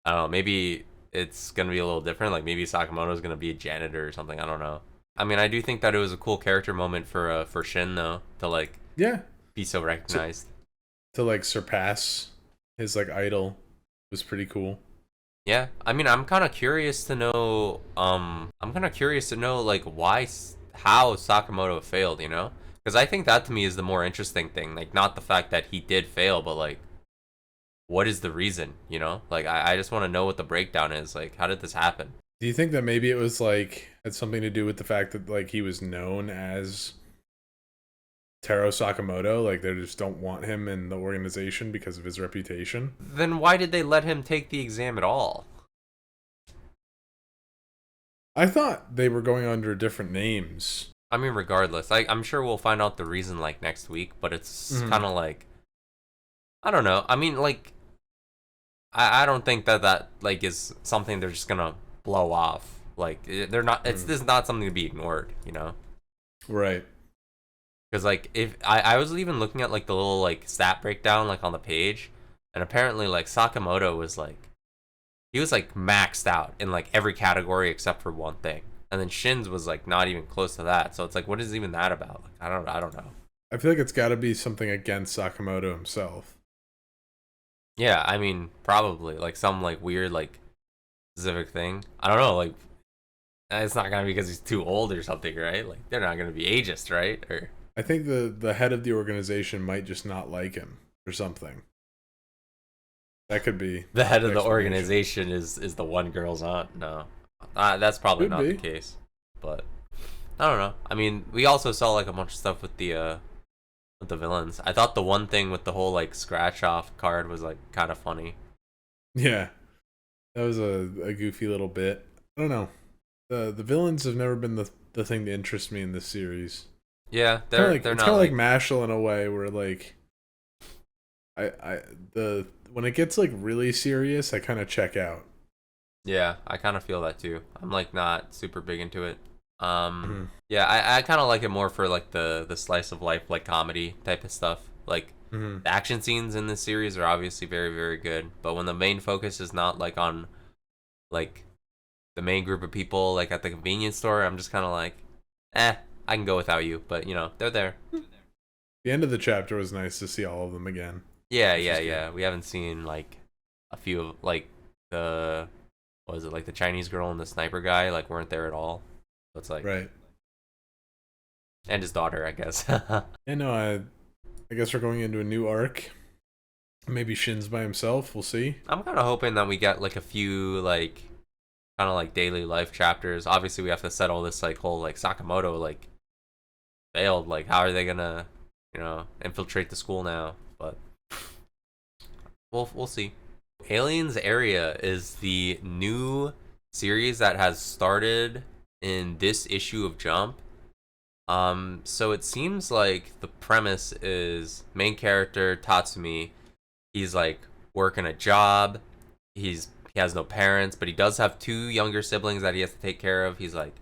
I don't know, maybe it's gonna be a little different. Like maybe Sakamoto's gonna be a janitor or something. I don't know. I mean, I do think that it was a cool character moment for Shin though to like Yeah, be so recognized. to like surpass his like idol was pretty cool. Yeah, I mean, I'm kind of curious to know. I'm kind of curious to know like how Sakamoto failed. You know, because I think that to me is the more interesting thing. Like, not the fact that he did fail, but like, what is the reason? You know, like I just want to know what the breakdown is. Like, how did this happen? Do you think that maybe it was like had something to do with the fact that like he was known as Taro Sakamoto? Like they just don't want him in the organization because of his reputation. Then why did they let him take the exam at all? I thought they were going under different names. I mean, regardless, I'm sure we'll find out the reason like next week. But it's kind of like I don't know. I mean, like I don't think that like is something they're just gonna blow off. Like they're not. It's this is not something to be ignored. You know. Right. Because like if I was even looking at like the little like stat breakdown like on the page, and apparently like Sakamoto was like he was like maxed out in like every category except for one thing, and then Shin's was like not even close to that. So it's like what is even that about? Like, I don't know. I feel like it's got to be something against Sakamoto himself. Yeah, I mean probably like some like weird like specific thing. I don't know. Like it's not gonna be because he's too old or something, right? Like they're not gonna be ageist, right? Or I think the head of the organization might just not like him or something. That could be the head of the explanation. organization is the one girl's aunt. No, that's probably Could not be. the case. But I don't know. I mean, we also saw like a bunch of stuff with the villains. I thought the one thing with the whole like scratch off card was like kind of funny. Yeah, that was a goofy little bit. I don't know. The villains have never been the thing to interest me in this series. Yeah, It's they're kind not of like like Mashle in a way, where like the when it gets like really serious, I kind of check out. yeah. I kind of feel that too. I'm like not super big into it. Mhm. Yeah, I kind of like it more for like the slice of life like comedy type of stuff. Like Mhm. the action scenes in this series are obviously very very good, but when the main focus is not like on like the main group of people like at the convenience store, I'm just kind of like, I can go without you. But you know, they're there. The end of the chapter was nice to see all of them again. Yeah, Which yeah, is good. yeah. We haven't seen like a few of like the what was it like the Chinese girl and the sniper guy like weren't there at all. So it's like Right. and his daughter, I guess. Yeah, no, I guess we're going into a new arc. Maybe Shin's by himself. We'll see. I'm kind of hoping that we get like a few like kind of like daily life chapters. Obviously, we have to settle this like whole like Sakamoto like failed. Like, how are they gonna, infiltrate the school now? But we'll see. Aliens Area is the new series that has started in this issue of Jump. So it seems like the premise is main character Tatsumi, he's like working a job. He has no parents, but he does have two younger siblings that he has to take care of. He's like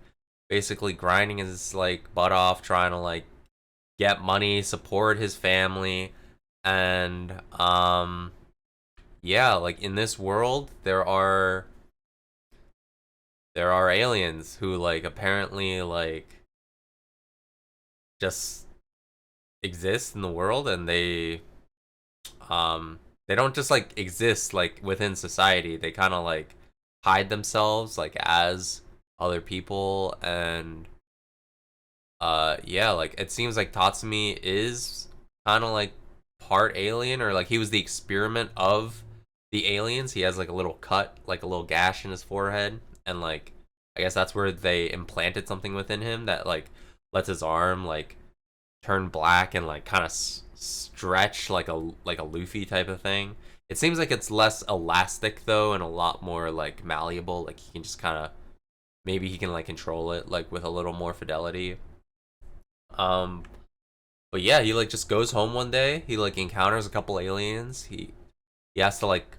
basically grinding his like butt off trying to like get money, support his family, and yeah, like in this world there are aliens who like apparently like just exist in the world, and they don't just like exist like within society. They kind of like hide themselves like as other people, and yeah, like it seems like Tatsumi is kind of like part alien, or like he was the experiment of the aliens. He has like a little cut, like a little gash in his forehead, and like I guess that's where they implanted something within him that like lets his arm like turn black and like kind of stretch like a Luffy type of thing. It seems like it's less elastic though, and a lot more like malleable. Like he can just kind of, maybe he can like control it like with a little more fidelity. But yeah, he like just goes home one day. He like encounters a couple aliens. He has to like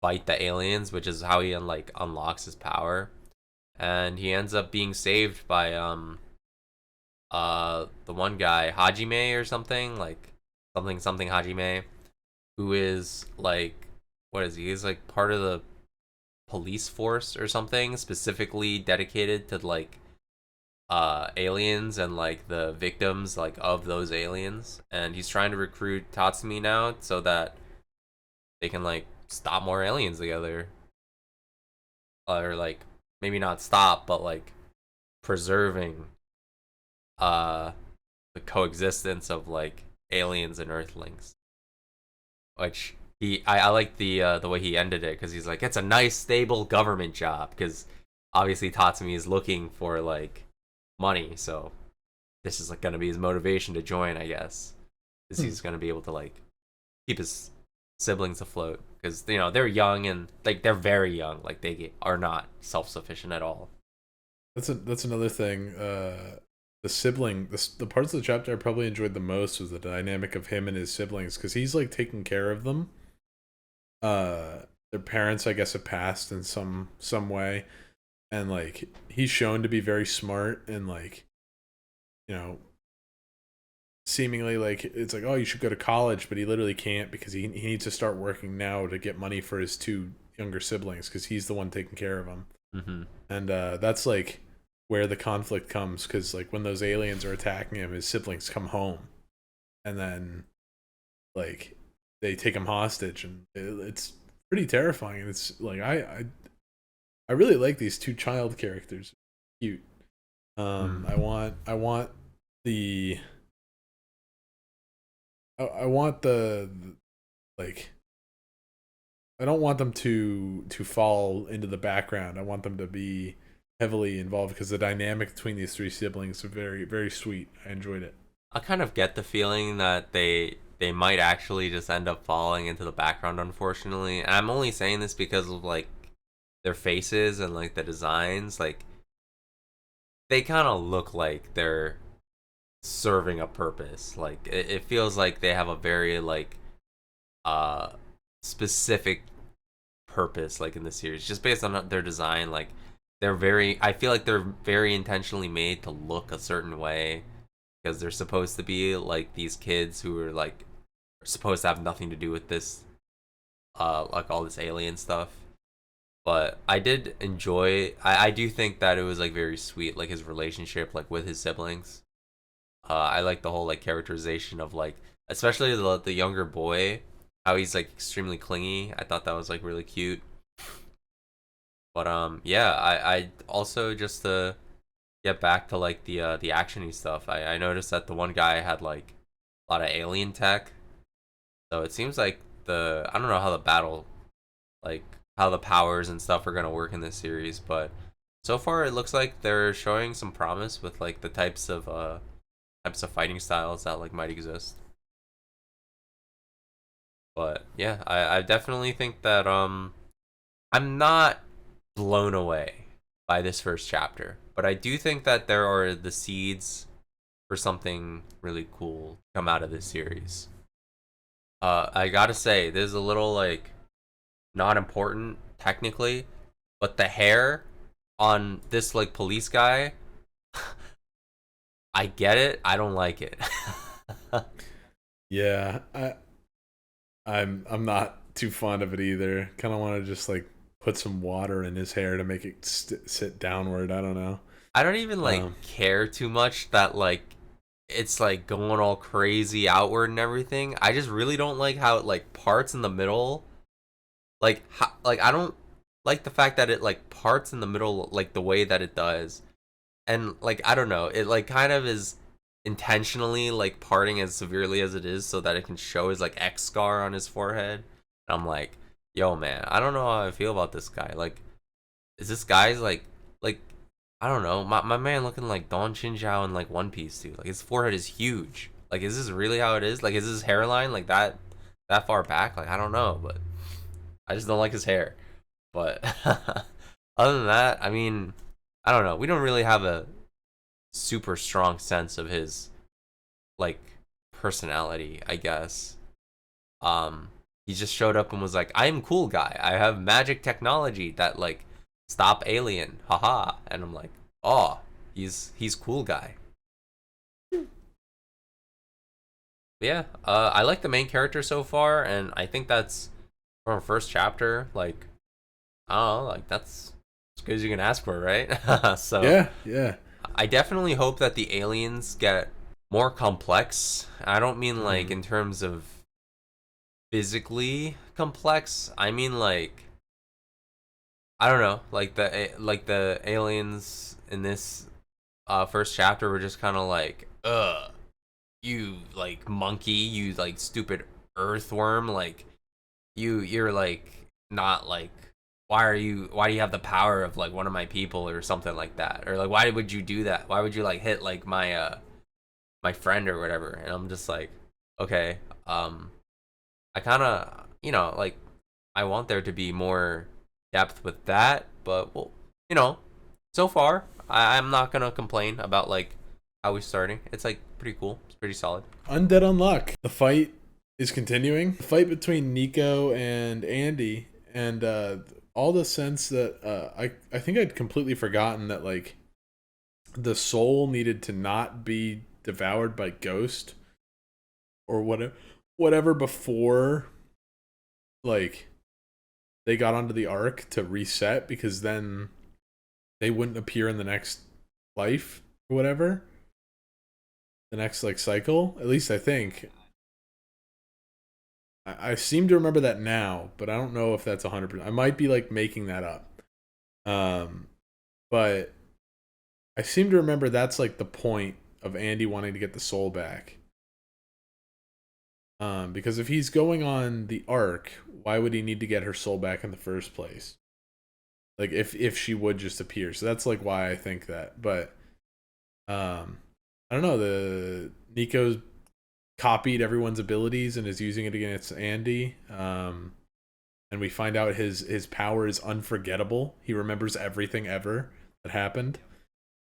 fight the aliens, which is how he like unlocks his power. And he ends up being saved by the one guy, Hajime or something, like something Hajime, who is like, what is he? He's like part of the police force or something, specifically dedicated to like aliens and like the victims like of those aliens. And he's trying to recruit Tatsumi now so that they can like stop more aliens together, or like maybe not stop, but like preserving the coexistence of like aliens and earthlings. Which I like the way he ended it, because he's like, it's a nice stable government job, because obviously Tatsumi is looking for like money, so this is like gonna be his motivation to join, I guess, because he's gonna be able to like keep his siblings afloat, because they're young, and like they're very young, like they are not self-sufficient at all. That's another thing. The parts of the chapter I probably enjoyed the most was the dynamic of him and his siblings, because he's like taking care of them. Their parents, I guess, have passed in some way, and like he's shown to be very smart, and like seemingly like it's like, oh, you should go to college, but he literally can't, because he needs to start working now to get money for his two younger siblings, because he's the one taking care of them. Mm-hmm. And that's like where the conflict comes, because like when those aliens are attacking him, his siblings come home, and then like they take him hostage, and it's pretty terrifying. And it's like I really like these two child characters. Cute. I want the like, I don't want them to fall into the background. I want them to be heavily involved, because the dynamic between these three siblings are very, very sweet. I enjoyed it. I kind of get the feeling that they might actually just end up falling into the background, unfortunately. And I'm only saying this because of like their faces and like the designs. Like they kind of look like they're serving a purpose. Like it feels like they have a very like specific purpose, like in the series, just based on their design. Like I feel like they're very intentionally made to look a certain way, because they're supposed to be like these kids who are like supposed to have nothing to do with this like all this alien stuff. But I did enjoy, I do think that it was like very sweet, like his relationship like with his siblings. I like the whole like characterization of like, especially the younger boy, how he's like extremely clingy. I thought that was like really cute. But yeah, I also, just to get back to like the actiony stuff, I noticed that the one guy had like a lot of alien tech. So it seems like I don't know how the battle like how the powers and stuff are gonna work in this series, but so far it looks like they're showing some promise with like the types of fighting styles that like might exist. But yeah, I definitely think that I'm not blown away by this first chapter, but I do think that there are the seeds for something really cool to come out of this series. I gotta say, this is a little like not important technically, but the hair on this like police guy, I get it. I don't like it. Yeah, I'm not too fond of it either. Kind of want to just like put some water in his hair to make it sit downward. I don't know. I don't even like care too much that like it's like going all crazy outward and everything. I just really don't like how it like parts in the middle. Like I don't like the fact that it like parts in the middle like the way that it does. And like I don't know, it like kind of is intentionally like parting as severely as it is so that it can show his like X scar on his forehead. And I'm like, yo man, I don't know how I feel about this guy. Like, is this guy's like I don't know, my man looking like Don Chinzhao in like One Piece, dude. Like his forehead is huge. Like, is this really how it is? Like, is his hairline like that far back? Like, I don't know, but I just don't like his hair. But other than that, I mean, I don't know. We don't really have a super strong sense of his like personality, I guess. He just showed up and was like, "I'm cool guy. I have magic technology that like stop alien. Haha." And I'm like, "Oh, he's cool guy." But yeah, I like the main character so far, and I think that's from our first chapter. Like, I don't know, like that's as good as you can ask for, right? So Yeah. I definitely hope that the aliens get more complex. I don't mean like in terms of physically complex. I mean like I don't know, like the aliens in this first chapter were just kind of like, you like monkey, you like stupid earthworm, like you're like not like why do you have the power of like one of my people or something like that, or like why would you do that, why would you like hit like my friend or whatever. And I'm just like, okay, I kind of like I want there to be more depth with that, but well, so far I'm not gonna complain about like how we're starting. It's like pretty cool, it's pretty solid. Undead Unluck. The fight is continuing. The fight between Nico and Andy, and all the sense that I think I'd completely forgotten that like the soul needed to not be devoured by ghost or whatever before like they got onto the arc to reset, because then they wouldn't appear in the next life or whatever, the next like cycle, at least I think. I seem to remember that now, but I don't know if that's 100%. I might be like making that up. But I seem to remember that's like the point of Andy wanting to get the soul back. Because if he's going on the arc, why would he need to get her soul back in the first place? Like if she would just appear. So that's like why I think that. But I don't know, the Nico's copied everyone's abilities and is using it against Andy. And we find out his power is unforgettable. He remembers everything ever that happened.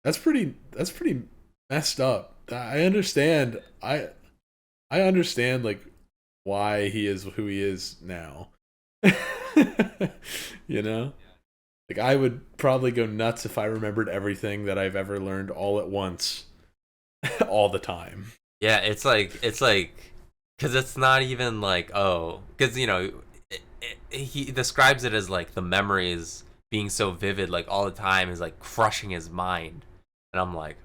That's pretty messed up. I understand. I understand like why he is who he is now. You know? Like I would probably go nuts if I remembered everything that I've ever learned all at once. All the time. Yeah, it's like because it's not even like, oh, because he describes it as like the memories being so vivid like all the time is like crushing his mind. And I'm like,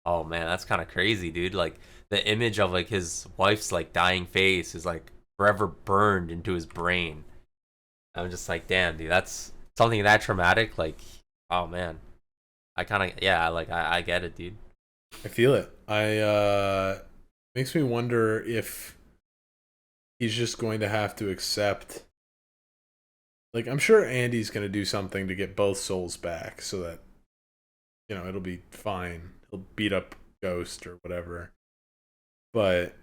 oh man, that's kind of crazy, dude. Like the image of like his wife's like dying face is like forever burned into his brain. I'm just like, damn, dude, that's something that traumatic. Like, oh man, I kind of, yeah, like I get it, dude. I feel it. Makes me wonder if he's just going to have to accept like I'm sure Andy's gonna do something to get both souls back so that it'll be fine. He'll beat up Ghost or whatever. But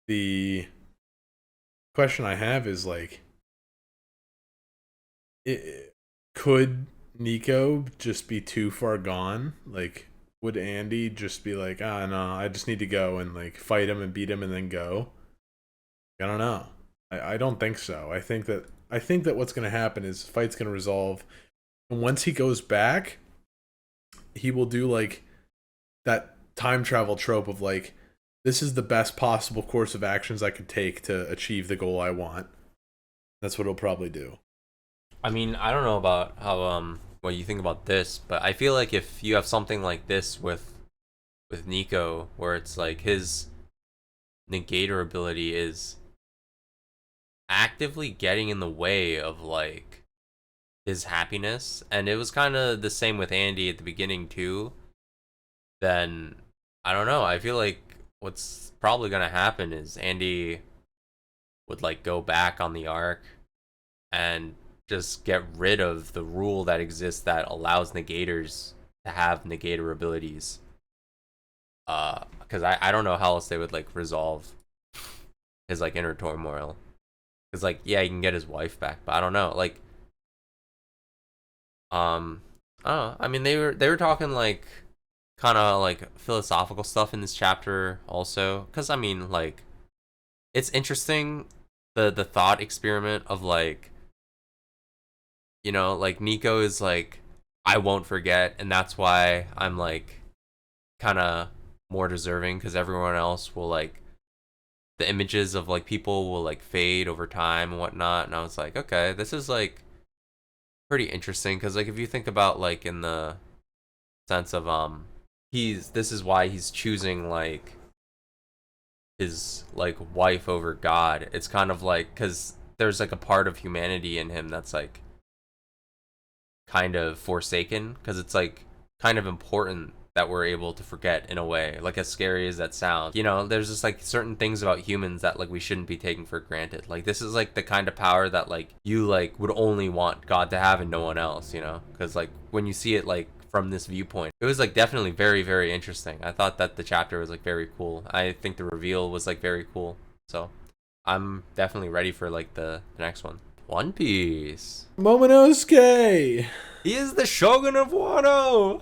the question I have is like, could Nico just be too far gone? Like, would Andy just be like, ah, no, I just need to go and like fight him and beat him and then go? I don't know. I don't think so. I think that what's gonna happen is the fight's gonna resolve, and once he goes back, he will do like that time travel trope of like, this is the best possible course of actions I could take to achieve the goal I want. That's what he'll probably do. I mean, I don't know about how what you think about this, but I feel like if you have something like this with Nico, where it's like his negator ability is actively getting in the way of like his happiness, and it was kind of the same with Andy at the beginning too, then I don't know. I feel like what's probably gonna happen is Andy would like go back on the arc and just get rid of the rule that exists that allows negators to have negator abilities. Because I don't know how else they would like resolve his like inner turmoil. Because like, yeah, he can get his wife back, but I don't know. Like, I don't know. I mean, they were talking like kind of like philosophical stuff in this chapter also. Because I mean, like, it's interesting the thought experiment of like, like Nico is like, I won't forget, and that's why I'm like kind of more deserving, because everyone else will like, the images of like people will like fade over time and whatnot. And I was like, okay, this is like pretty interesting, because like if you think about like in the sense of this is why he's choosing like his like wife over God. It's kind of like because there's like a part of humanity in him that's like kind of forsaken, because it's like kind of important that we're able to forget in a way, like as scary as that sounds. There's just like certain things about humans that like we shouldn't be taking for granted. Like this is like the kind of power that like you like would only want God to have and no one else, because like when you see it like from this viewpoint, it was like definitely very, very interesting. I thought that the chapter was like very cool. I think the reveal was like very cool, so I'm definitely ready for like the next one. One Piece. Momonosuke. He is the Shogun of Wano.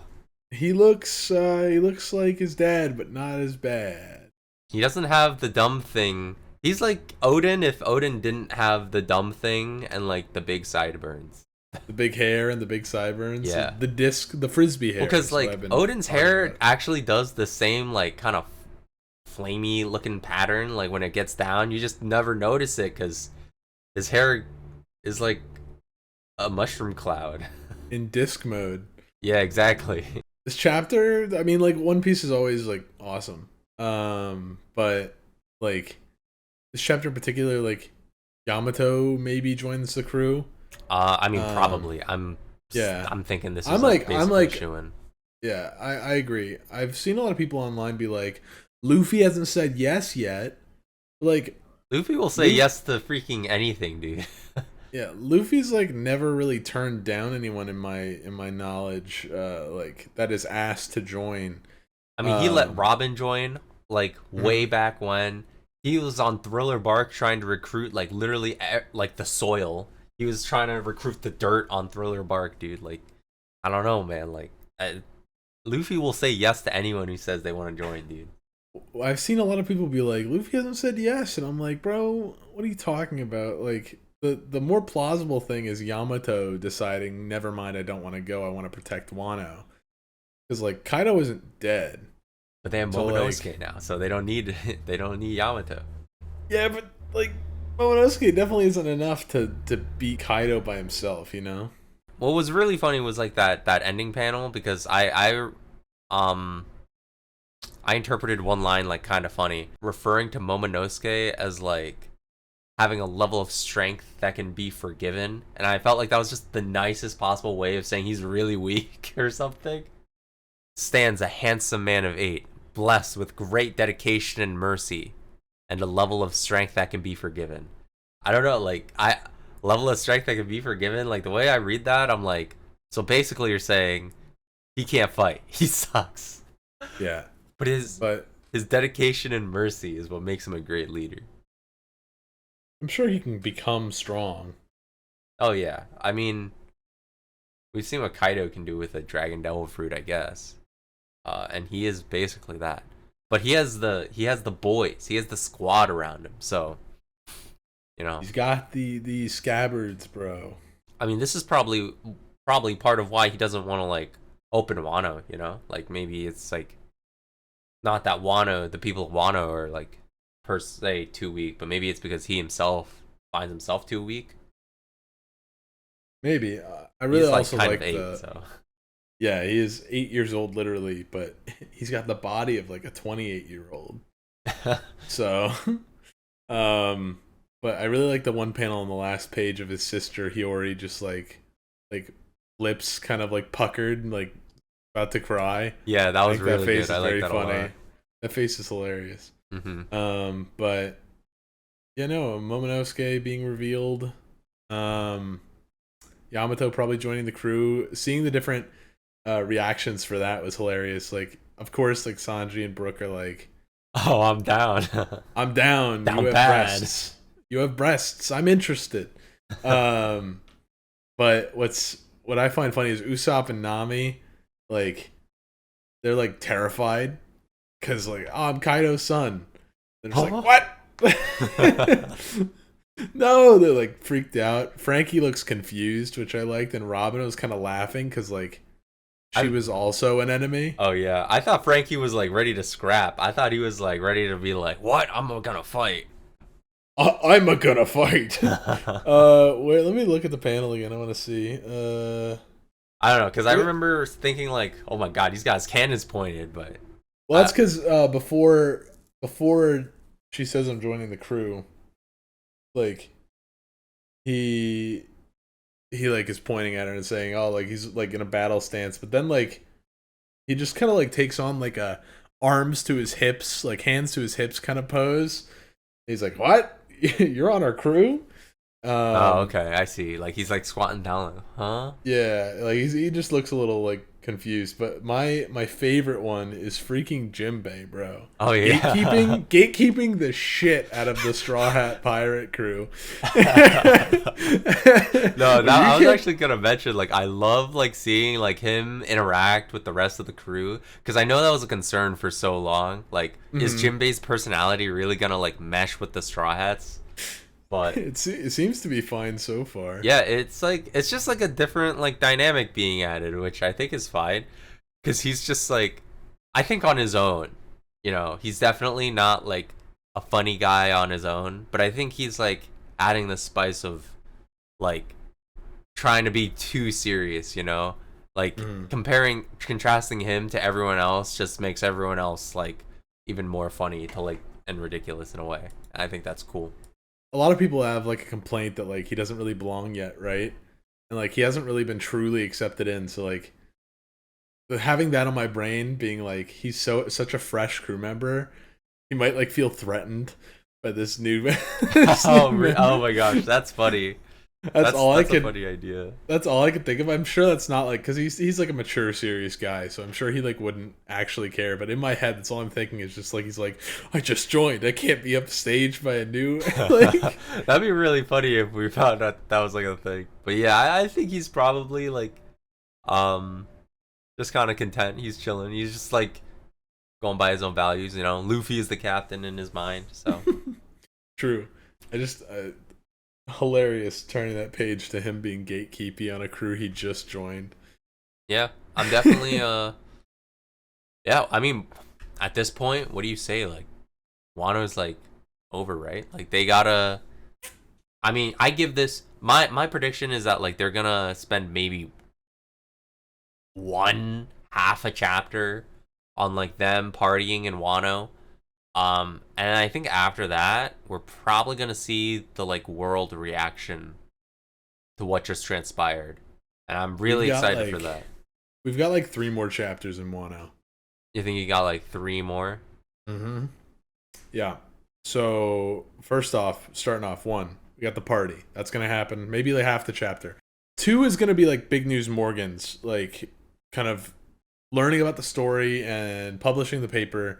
He looks like his dad, but not as bad. He doesn't have the dumb thing. He's like Odin if Odin didn't have the dumb thing and like the big sideburns. The big hair and the big sideburns. Yeah. The disc, the frisbee hair. Because like Odin's hair actually does the same like kind of flamey looking pattern. Like when it gets down, you just never notice it because his hair is like a mushroom cloud. In disc mode. Yeah, exactly. This chapter, I mean, like One Piece is always like awesome. But like this chapter in particular, like Yamato maybe joins the crew. I mean, probably. I'm thinking this is I'm like shoo-in. Yeah, I agree. I've seen a lot of people online be like, Luffy hasn't said yes yet. Like Luffy will say yes to freaking anything, dude. Yeah, Luffy's like never really turned down anyone in my knowledge, like that is asked to join. I mean, he let Robin join like way back when. He was on Thriller Bark trying to recruit like literally like the soil. He was trying to recruit the dirt on Thriller Bark, dude. Like, I don't know, man. Like, Luffy will say yes to anyone who says they want to join, dude. I've seen a lot of people be like, Luffy hasn't said yes, and I'm like, bro, what are you talking about? Like, the more plausible thing is Yamato deciding, never mind, I don't want to go. I want to protect Wano, because like Kaido isn't dead. But they have Momonosuke now, so they don't need Yamato. Yeah, but like Momonosuke definitely isn't enough to beat Kaido by himself, What was really funny was like that ending panel, because I interpreted one line like kind of funny, referring to Momonosuke as like having a level of strength that can be forgiven, and I felt like that was just the nicest possible way of saying he's really weak or something. Stands a handsome man of 8, blessed with great dedication and mercy, and a level of strength that can be forgiven. I don't know, like level of strength that can be forgiven. Like the way I read that, I'm like, so basically you're saying he can't fight. He sucks. Yeah. But his dedication and mercy is what makes him a great leader. I'm sure he can become strong. Oh yeah. I mean, we've seen what Kaido can do with a Dragon Devil Fruit, I guess. And he is basically that. But he has the boys. He has the squad around him. So, you know, he's got the scabbards, bro. I mean, this is probably part of why he doesn't want to like open Wano, you know? Like maybe it's like not that the people of Wano are like per se too weak, but maybe it's because he himself finds himself too weak. Maybe. I really He's also kind like of 8, so. Yeah, he is 8 years old literally, but he's got the body of like a 28-year-old. So, but I really like the one panel on the last page of his sister Hiyori just like lips kind of like puckered, like about to cry. Yeah, that was really that face good. I is like very that funny. a lot. That face is hilarious. Mm-hmm. But yeah, no, Momonosuke being revealed. Yamato probably joining the crew. Seeing the different reactions for that was hilarious. Like, of course, like Sanji and Brook are like, "Oh, I'm down. I'm down. Down you have bad. breasts. You have breasts. I'm interested." But what I find funny is Usopp and Nami, like, they're like terrified because like, oh, I'm Kaido's son. They're just like, what? No, they're like freaked out. Frankie looks confused, which I liked, and Robin was kind of laughing because like she was also an enemy. Oh yeah, I thought Frankie was like ready to scrap. I thought he was like ready to be like, "What? I'm gonna fight." I'm gonna fight. Wait, let me look at the panel again. I want to see. I don't know, because I remember thinking like, "Oh my god, he's got his cannons pointed," but well, that's because before she says I'm joining the crew, like he like is pointing at her and saying, "Oh, like he's like in a battle stance," but then like he just kind of like takes on like a arms to his hips, like hands to his hips kind of pose. He's like, "What? You're on our crew?" oh, okay, I see. Like he's like squatting down, like, huh? Yeah, like he just looks a little like confused. But my favorite one is freaking Jimbei, bro. Oh yeah, gatekeeping the shit out of the Straw Hat Pirate crew. No, I was actually gonna mention like I love like seeing like him interact with the rest of the crew because I know that was a concern for so long. Like, is Jimbei's personality really gonna like mesh with the Straw Hats? But it seems to be fine so far. Yeah, it's just like a different like dynamic being added, which I think is fine because he's just like, I think on his own, you know, he's definitely not like a funny guy on his own, but I think he's like adding the spice of like trying to be too serious, you know, like contrasting him to everyone else just makes everyone else like even more funny to like and ridiculous in a way. I think that's cool. A lot of people have like a complaint that like he doesn't really belong yet, right? And like he hasn't really been truly accepted in. So like having that on my brain, being like he's such a fresh crew member, he might like feel threatened by this new. Oh my gosh, that's funny. That's a funny idea. That's all I could think of. I'm sure that's not like because he's like a mature, serious guy, so I'm sure he like wouldn't actually care. But in my head, that's all I'm thinking is just like he's like, I just joined. I can't be upstaged by a new. Like, that'd be really funny if we found out that was like a thing. But yeah, I think he's probably like, just kind of content. He's chilling. He's just like going by his own values. You know, Luffy is the captain in his mind. So true. I just. Hilarious turning that page to him being gatekeepy on a crew he just joined. Yeah, I'm definitely yeah, I mean at this point, what do you say? Like Wano's like over, right? Like they gotta, I mean, I give this my prediction is that like they're gonna spend maybe one half a chapter on like them partying in Wano. And I think after that, we're probably gonna see the like world reaction to what just transpired, and I'm really excited for that. We've got like 3 more chapters in Wano. You think you got like 3 more? Yeah. So first off, starting off 1, We got the party. That's gonna happen. Maybe like half the chapter. 2 is gonna be like Big News Morgan's, like kind of learning about the story and publishing the paper,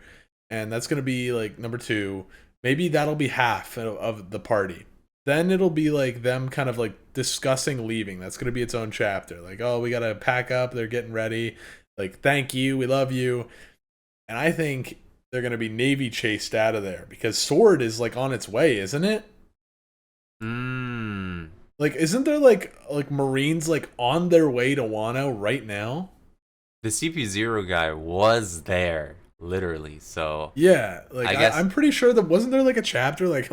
and that's gonna be like number 2. Maybe that'll be half of the party. Then it'll be like them kind of like discussing leaving. That's gonna be its own chapter. Like, oh, we gotta pack up. They're getting ready. Like, thank you, we love you. And I think they're gonna be Navy chased out of there because Sword is like on its way, isn't it? Like, isn't there like Marines like on their way to Wano right now? The CP0 guy was there, literally. So yeah, like I guess I'm pretty sure that wasn't there like a chapter like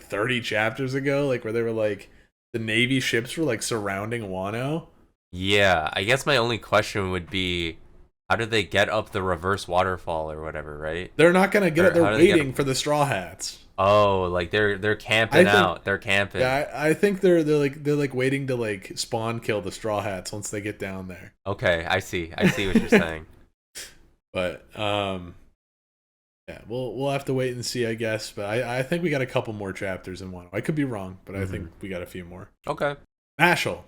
30 chapters ago, like where they were like the Navy ships were like surrounding Wano. Yeah, I guess my only question would be, how did they get up the reverse waterfall or whatever, right? They're not gonna get Or it. They're how do they get waiting for the Straw Hats. Oh, like they're camping out. They're camping. Yeah, I think they're like waiting to like spawn kill the Straw Hats once they get down there. Okay, I see what you're saying. But yeah, we'll have to wait and see, I guess. But I think we got a couple more chapters in Wano. I could be wrong, but I think we got a few more. Okay. Mashle.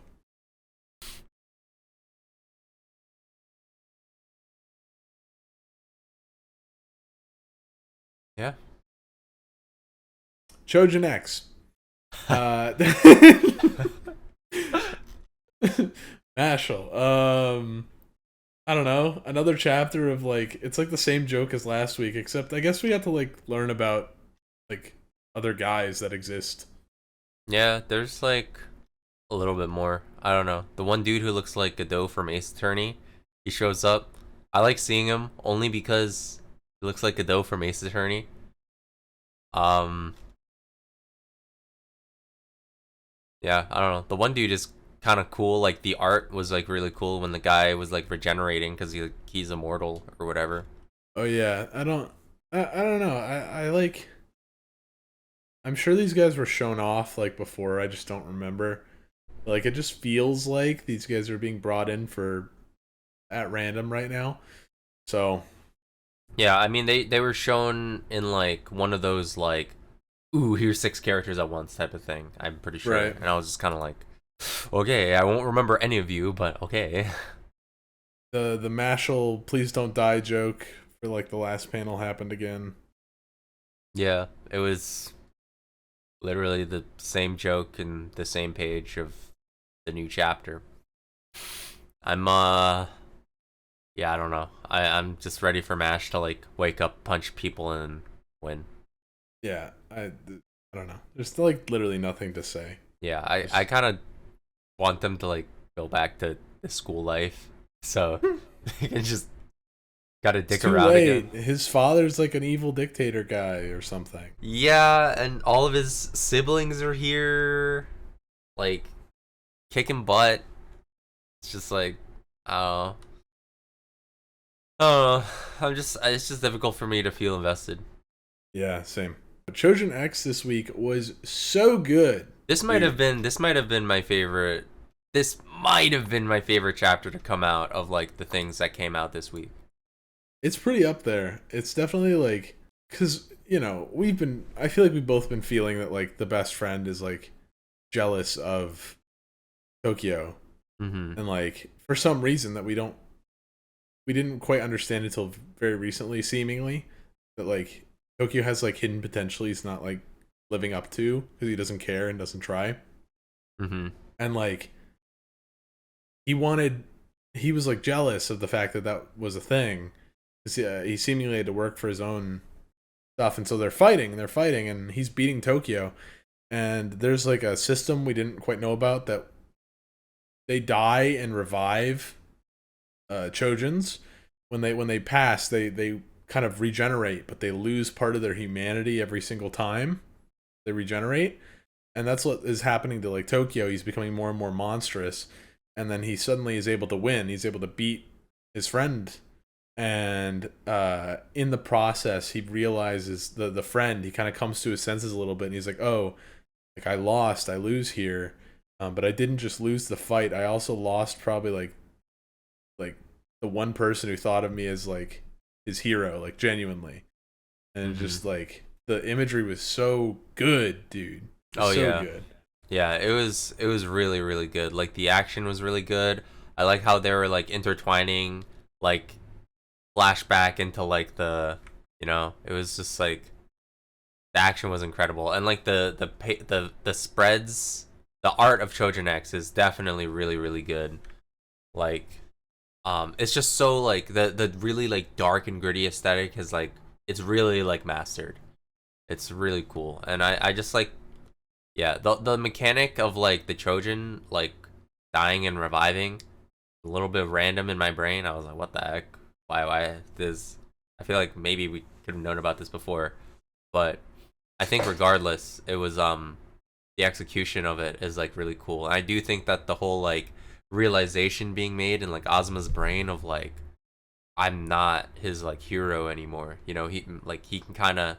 Yeah. Choujin X. Mashle. I don't know. Another chapter of like it's like the same joke as last week, except I guess we have to like learn about like other guys that exist. Yeah, there's like a little bit more. I don't know. The one dude who looks like Godot from Ace Attorney, he shows up. I like seeing him only because he looks like Godot from Ace Attorney. Yeah, I don't know. The one dude is kind of cool. Like the art was like really cool when the guy was like regenerating because he's immortal or whatever. Oh yeah, I don't know. I like. I'm sure these guys were shown off like before. I just don't remember. Like it just feels like these guys are being brought in for at random right now. So yeah, I mean they were shown in like one of those like, ooh, here's 6 characters at once type of thing. I'm pretty sure, right. And I was just kind of like, okay, I won't remember any of you, but okay. The Mashle please don't die joke for like the last panel happened again. Yeah, it was literally the same joke in the same page of the new chapter. I'm yeah, I don't know. I'm just ready for Mash to like wake up, punch people, and win. Yeah, I don't know. There's still like literally nothing to say. Yeah, I kind of want them to like go back to the school life, so they can just gotta dick around again. His father's like an evil dictator guy or something. Yeah, and all of his siblings are here, like kicking butt. It's just like, I don't know. It's just difficult for me to feel invested. Yeah, same. Choujin X this week was so good. This might have been my favorite. This might have been my favorite chapter to come out of like the things that came out this week. It's pretty up there. It's definitely like, cause you know I feel like we've both been feeling that like the best friend is like jealous of Tokyo, and like for some reason that we didn't quite understand until very recently, seemingly, that like Tokyo has like hidden potential he's not like living up to because he doesn't care and doesn't try. And like he was like jealous of the fact that was a thing. He seemingly had to work for his own stuff, and so they're fighting, and he's beating Tokyo. And there's like a system we didn't quite know about that they die and revive Choujins when they pass. They kind of regenerate, but they lose part of their humanity every single time they regenerate, and that's what is happening to like Tokyo. He's becoming more and more monstrous, and then he suddenly is able to win. He's able to beat his friend, and in the process he realizes the friend, he kind of comes to his senses a little bit, and he's like, oh, like I lose here, but I didn't just lose the fight, I also lost probably like the one person who thought of me as like his hero, like genuinely. And just like the imagery was so good, dude. Oh so yeah. good. Yeah, it was really really good. Like the action was really good. I like how they were like intertwining like flashback into like it was just like the action was incredible, and like the spreads, the art of Choujin X is definitely really really good. Like it's just so like the really like dark and gritty aesthetic is like it's really like mastered. It's really cool, and I just like, yeah, the mechanic of like the Trojan like dying and reviving, a little bit random in my brain. I was like, what the heck? Why this? I feel like maybe we could have known about this before, but I think regardless, it was the execution of it is like really cool. And I do think that the whole like realization being made in like Ozma's brain of like I'm not his like hero anymore. He can kind of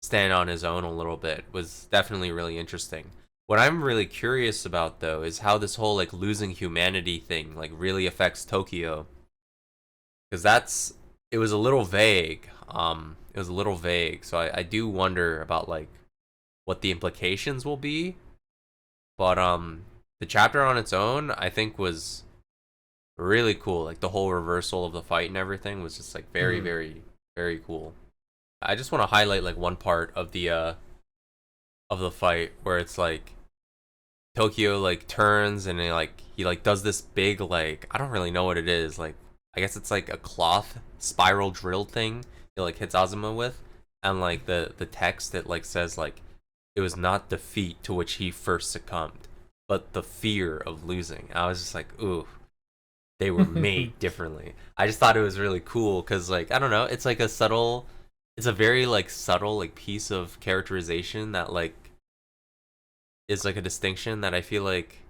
stand on his own a little bit was definitely really interesting. What I'm really curious about though is how this whole like losing humanity thing like really affects Tokyo, because it was a little vague. It was a little vague, so I do wonder about like what the implications will be. But the chapter on its own I think was really cool. Like the whole reversal of the fight and everything was just like very very very cool. I just want to highlight like one part of the fight where it's like Tokyo like turns and he like does this big like I don't really know what it is, like I guess it's like a cloth spiral drill thing he like hits Azuma with, and like the text that like says like it was not defeat to which he first succumbed but the fear of losing. I was just like, ooh, they were made differently. I just thought it was really cool because like I don't know, it's like it's a very like subtle like piece of characterization that like is like a distinction that I feel like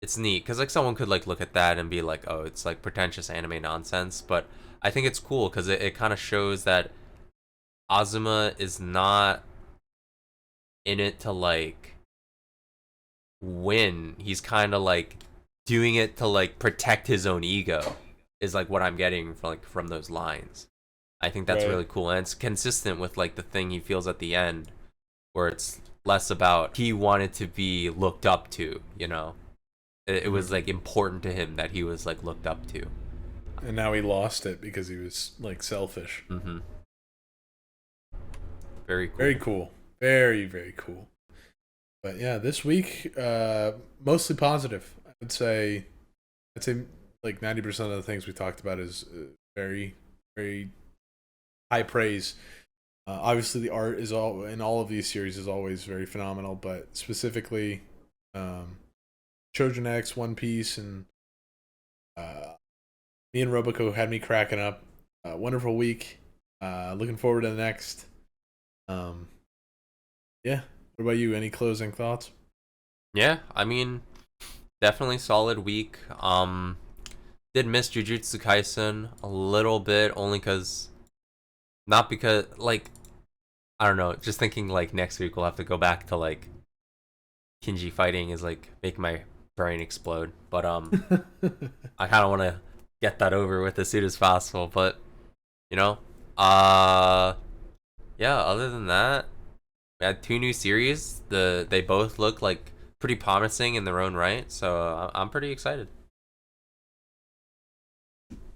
it's neat, because like someone could like look at that and be like, oh, it's like pretentious anime nonsense, but I think it's cool because it kind of shows that Azuma is not in it to like win. He's kind of like doing it to like protect his own ego is like what I'm getting from those lines. I think that's really cool, and it's consistent with like the thing he feels at the end, where it's less about he wanted to be looked up to. It was like important to him that he was like looked up to, and now he lost it because he was like selfish. Very cool. Very cool. Very very cool. But yeah, this week mostly positive. I'd say like 90% of the things we talked about is very very high praise. Obviously, the art is all in all of these series is always very phenomenal, but specifically, Choujin X, One Piece, and me and Roboco had me cracking up. Wonderful week. Looking forward to the next. Yeah. What about you? Any closing thoughts? Yeah, I mean, definitely solid week. Did miss Jujutsu Kaisen a little bit, only because not because like I don't know, just thinking like next week we'll have to go back to like Kinji fighting is like making my brain explode. But I kind of want to get that over with as soon as possible. But you know, yeah. Other than that, we had 2 new series. They both look like pretty promising in their own right. So I'm pretty excited.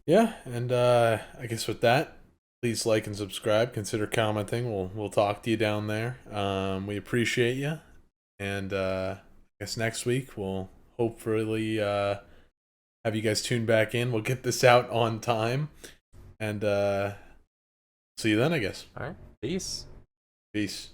Yeah, and I guess with that, please like and subscribe. Consider commenting. We'll talk to you down there. We appreciate you, and I guess next week we'll hopefully have you guys tune back in. We'll get this out on time, and see you then. I guess. All right, peace. Peace.